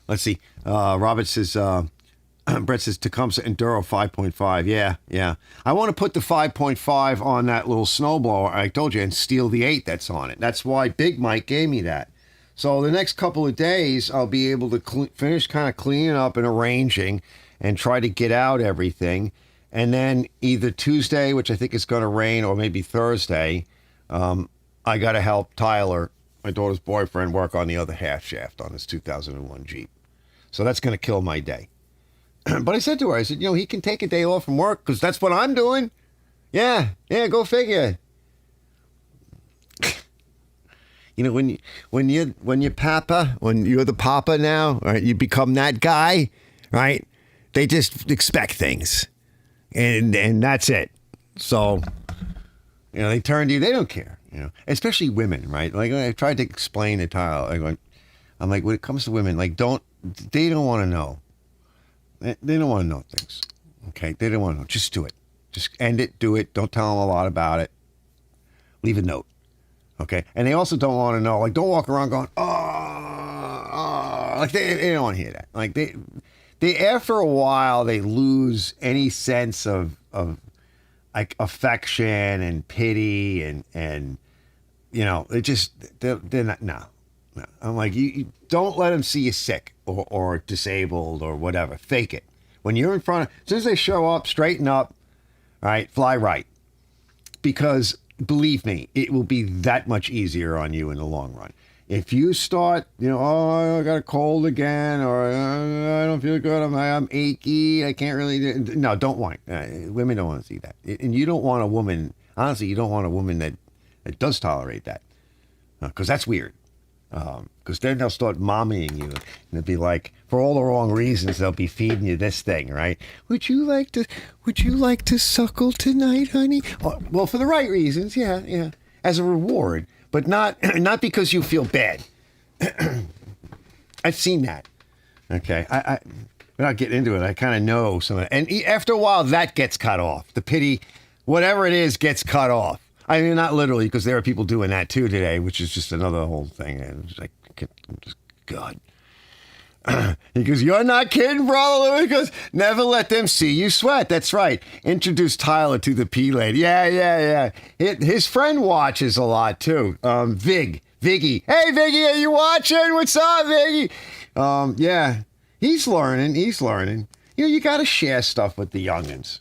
Let's see. Robert says, Brett says Tecumseh Enduro 5.5. Yeah. I want to put the 5.5 on that little snowblower I told you and steal the 8 that's on it. That's why Big Mike gave me that. So the next couple of days, I'll be able to finish kind of cleaning up and arranging and try to get out everything. And then either Tuesday, which I think is going to rain, or maybe Thursday, I got to help Tyler, my daughter's boyfriend, work on the other half shaft on his 2001 Jeep. So that's going to kill my day. But I said to her, I said, he can take a day off from work because that's what I'm doing. Yeah, go figure. When you're the papa now, right? You become that guy, right? They just expect things, and that's it. So, they turn to you. They don't care, Especially women, right? Like I tried to explain to Tyler. I'm like, when it comes to women, like they don't want to know. They don't want to know things. Okay, they don't want to know. Just do it. Just end it. Do it. Don't tell them a lot about it. Leave a note. Okay, and they also don't want to know. Like, don't walk around going, oh. Like they don't want to hear that. Like they after a while they lose any sense of like affection and pity and they're not no. I'm like you don't let them see you sick or disabled or whatever. Fake it. When you're in front of, as soon as they show up, straighten up, right, fly right, because believe me, it will be that much easier on you in the long run. If you start, oh, I got a cold again, or I don't feel good, I'm achy, I can't really, no, don't whine. Women don't want to see that. And you don't want a woman, honestly, you don't want a woman that does tolerate that, because that's weird. Because then they'll start mommying you, and they'll be like, for all the wrong reasons, they'll be feeding you this thing, right? Would you like to suckle tonight, honey? Well, for the right reasons, yeah, as a reward, but not because you feel bad. I've seen that. Okay, I without getting into it, I kind of know some of it, and after a while, that gets cut off. The pity, whatever it is, gets cut off. I mean, not literally, because there are people doing that too today, which is just another whole thing. And it's like, God. He goes, you're not kidding, brother. He goes, never let them see you sweat. That's right. Introduce Tyler to the P lady. Yeah. His friend watches a lot too. Viggy. Hey, Viggy, are you watching? What's up, Viggy? Yeah, he's learning. You got to share stuff with the youngins,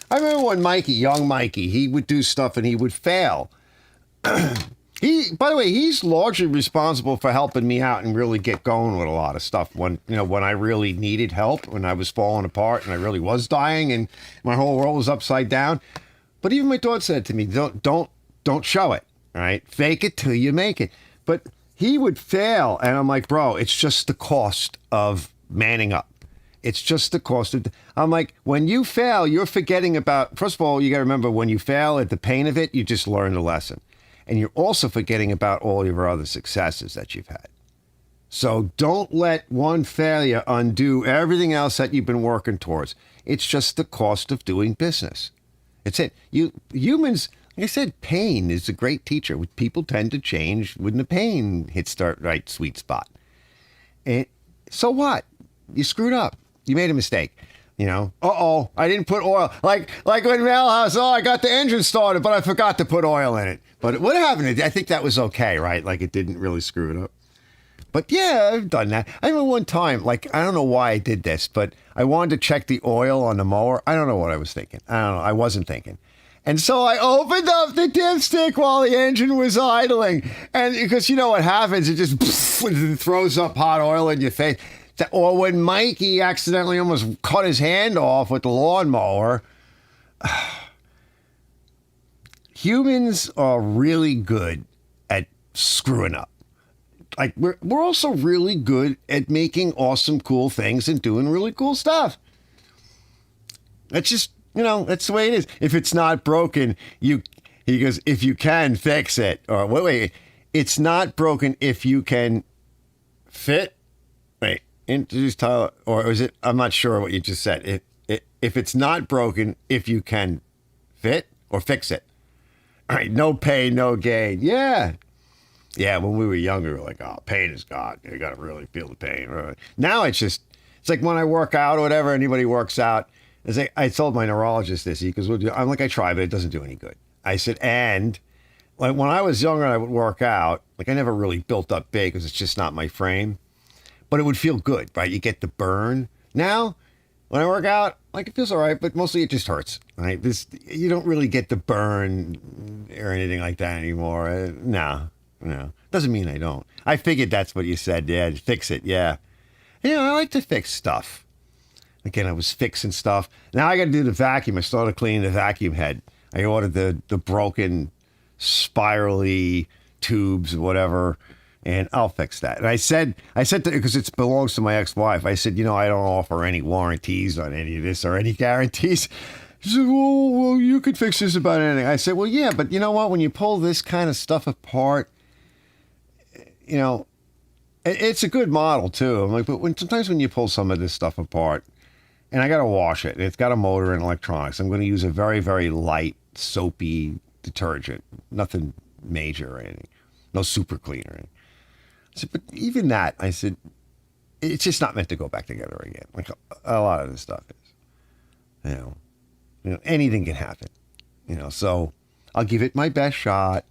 I remember when young Mikey, he would do stuff and he would fail. By the way, he's largely responsible for helping me out and really get going with a lot of stuff when I really needed help, when I was falling apart and I really was dying and my whole world was upside down. But even my daughter said to me, don't show it, all right? Fake it till you make it. But he would fail. And I'm like, bro, it's just the cost of manning up. It's just the cost of, I'm like, when you fail, you're forgetting about, first of all, you got to remember when you fail at the pain of it, you just learned a lesson. And you're also forgetting about all your other successes that you've had. So don't let one failure undo everything else that you've been working towards. It's just the cost of doing business. It's it. Humans, like I said, pain is a great teacher. People tend to change when the pain hits the right sweet spot. And so what? You screwed up. You made a mistake, I didn't put oil. Like when Mel House, I got the engine started, but I forgot to put oil in it. But what happened? I think that was okay, right? Like it didn't really screw it up. But yeah, I've done that. I remember one time, like, I don't know why I did this, but I wanted to check the oil on the mower. I don't know what I was thinking. I don't know. I wasn't thinking. And so I opened up the dipstick while the engine was idling. And because you know what happens, it just throws up hot oil in your face. Or when Mikey accidentally almost cut his hand off with the lawnmower. Humans are really good at screwing up. Like we're also really good at making awesome, cool things and doing really cool stuff. That's just, that's the way it is. If it's not broken, he goes, if you can fix it. Or wait, it's not broken if you can fit. Wait. Introduce Tyler, or is it? I'm not sure what you just said. If it's not broken, if you can fit or fix it. All right, no pain, no gain. Yeah. When we were younger, we were like, oh, pain is gone. You got to really feel the pain. Now it's like when I work out or whatever, anybody works out. It's like, I told my neurologist this. He goes, I'm like, I try, but it doesn't do any good. I said, and like when I was younger and I would work out, like I never really built up big because it's just not my frame. But it would feel good, right? You get the burn. Now, When I work out, like, it feels all right, but mostly it just hurts. Right? You don't really get the burn or anything like that anymore. No. Doesn't mean I don't. I figured that's what you said. Yeah, fix it. Yeah. I like to fix stuff. Again, I was fixing stuff. Now I got to do the vacuum. I started cleaning the vacuum head. I ordered the broken spirally tubes or whatever, and I'll fix that. And I said because it belongs to my ex-wife, I said, I don't offer any warranties on any of this or any guarantees. She said, well, you could fix this about anything. I said, well, yeah, but you know what? When you pull this kind of stuff apart, it's a good model too. I'm like, but sometimes when you pull some of this stuff apart, and I got to wash it, and it's got a motor and electronics, I'm going to use a very, very light, soapy detergent. Nothing major or anything. No super cleaner. I said, but even that, I said, it's just not meant to go back together again. Like a lot of this stuff is. Anything can happen. So I'll give it my best shot.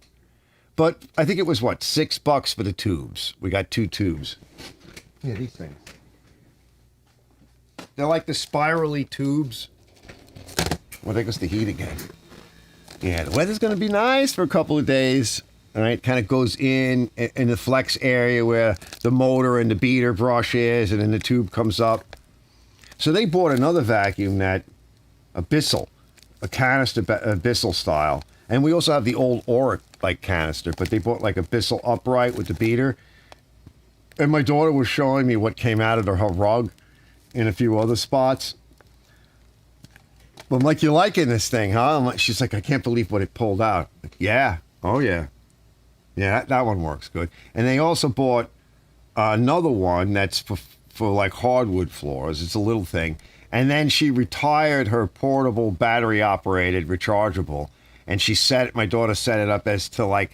But I think it was, $6 for the tubes. We got 2 tubes. Yeah, these things. They're like the spirally tubes. Well, there goes the heat again. Yeah, the weather's going to be nice for a couple of days. All right, kind of goes in the flex area where the motor and the beater brush is, and then the tube comes up. So they bought another vacuum a Bissell, a canister Bissell style. And we also have the old Auric canister, but they bought a Bissell upright with the beater. And my daughter was showing me what came out of her rug in a few other spots. I'm like, you liking this thing, huh? She's like, I can't believe what it pulled out. Yeah. Oh, yeah. Yeah, that one works good. And they also bought another one that's for hardwood floors. It's a little thing. And then she retired her portable battery-operated rechargeable. And my daughter set it up as to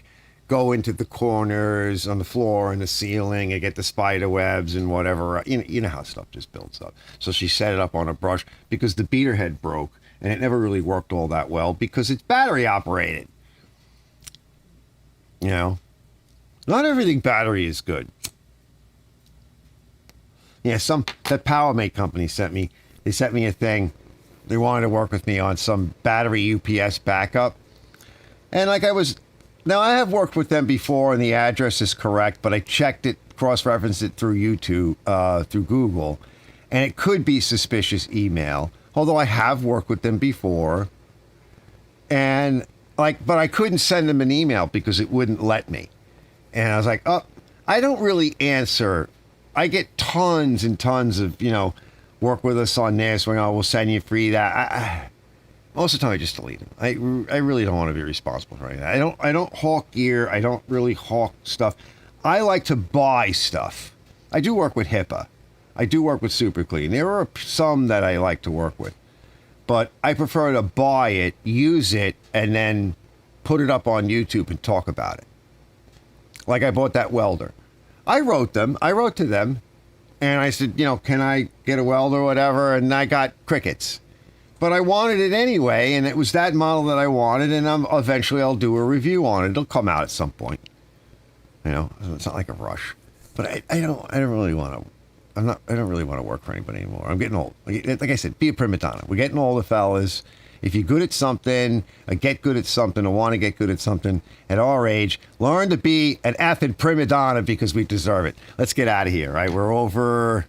go into the corners on the floor and the ceiling and get the spider webs and whatever. You know how stuff just builds up. So she set it up on a brush because the beater head broke and it never really worked all that well because it's battery operated. Not everything battery is good. Yeah, that PowerMate company sent me a thing. They wanted to work with me on some battery UPS backup. And now I have worked with them before and the address is correct, but I checked it, cross-referenced it through YouTube, through Google, and it could be suspicious email, although I have worked with them before. And but I couldn't send them an email because it wouldn't let me. And I was like, oh, I don't really answer. I get tons and tons of, work with us on this. We'll send you free that. Most of the time, I just delete them. I really don't want to be responsible for anything. I don't hawk gear. I don't really hawk stuff. I like to buy stuff. I do work with HIPAA. I do work with Super Clean. There are some that I like to work with. But I prefer to buy it, use it, and then put it up on YouTube and talk about it. Like I bought that welder. I wrote to them, and I said, can I get a welder or whatever? And I got crickets. But I wanted it anyway, and it was that model that I wanted, and eventually I'll do a review on it. It'll come out at some point. It's not like a rush. But I don't really want to. I don't really want to work for anybody anymore. I'm getting old. Like I said, be a prima donna. We're getting older, fellas. If you're good at something, or get good at something, or want to get good at something at our age, learn to be an effing prima donna because we deserve it. Let's get out of here, right? We're over.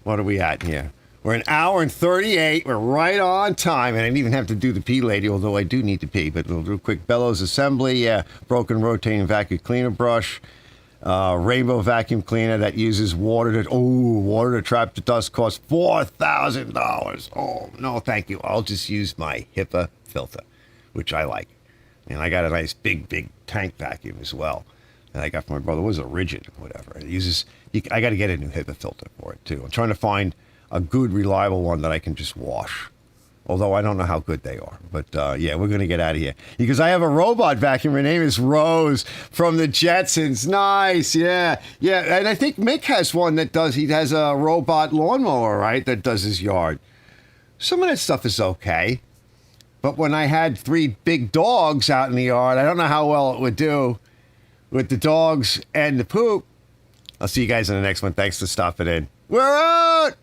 What are we at here? We're an hour and 38. We're right on time. And I didn't even have to do the pee lady, although I do need to pee. But we'll do a quick bellows assembly. Yeah, broken rotating vacuum cleaner brush. Rainbow vacuum cleaner that uses water to trap the dust costs $4,000. Oh, no, thank you. I'll just use my HIPAA filter, which I like. And I got a nice big tank vacuum as well. And I got from my brother. It was a rigid or whatever. It uses. I got to get a new HIPAA filter for it, too. I'm trying to find a good, reliable one that I can just wash. Although I don't know how good they are. But, yeah, we're going to get out of here. Because I have a robot vacuum. Her name is Rose from the Jetsons. Nice, yeah. Yeah, and I think Mick has one that does. He has a robot lawnmower, right, that does his yard. Some of that stuff is okay. But when I had 3 big dogs out in the yard, I don't know how well it would do with the dogs and the poop. I'll see you guys in the next one. Thanks for stopping in. We're out!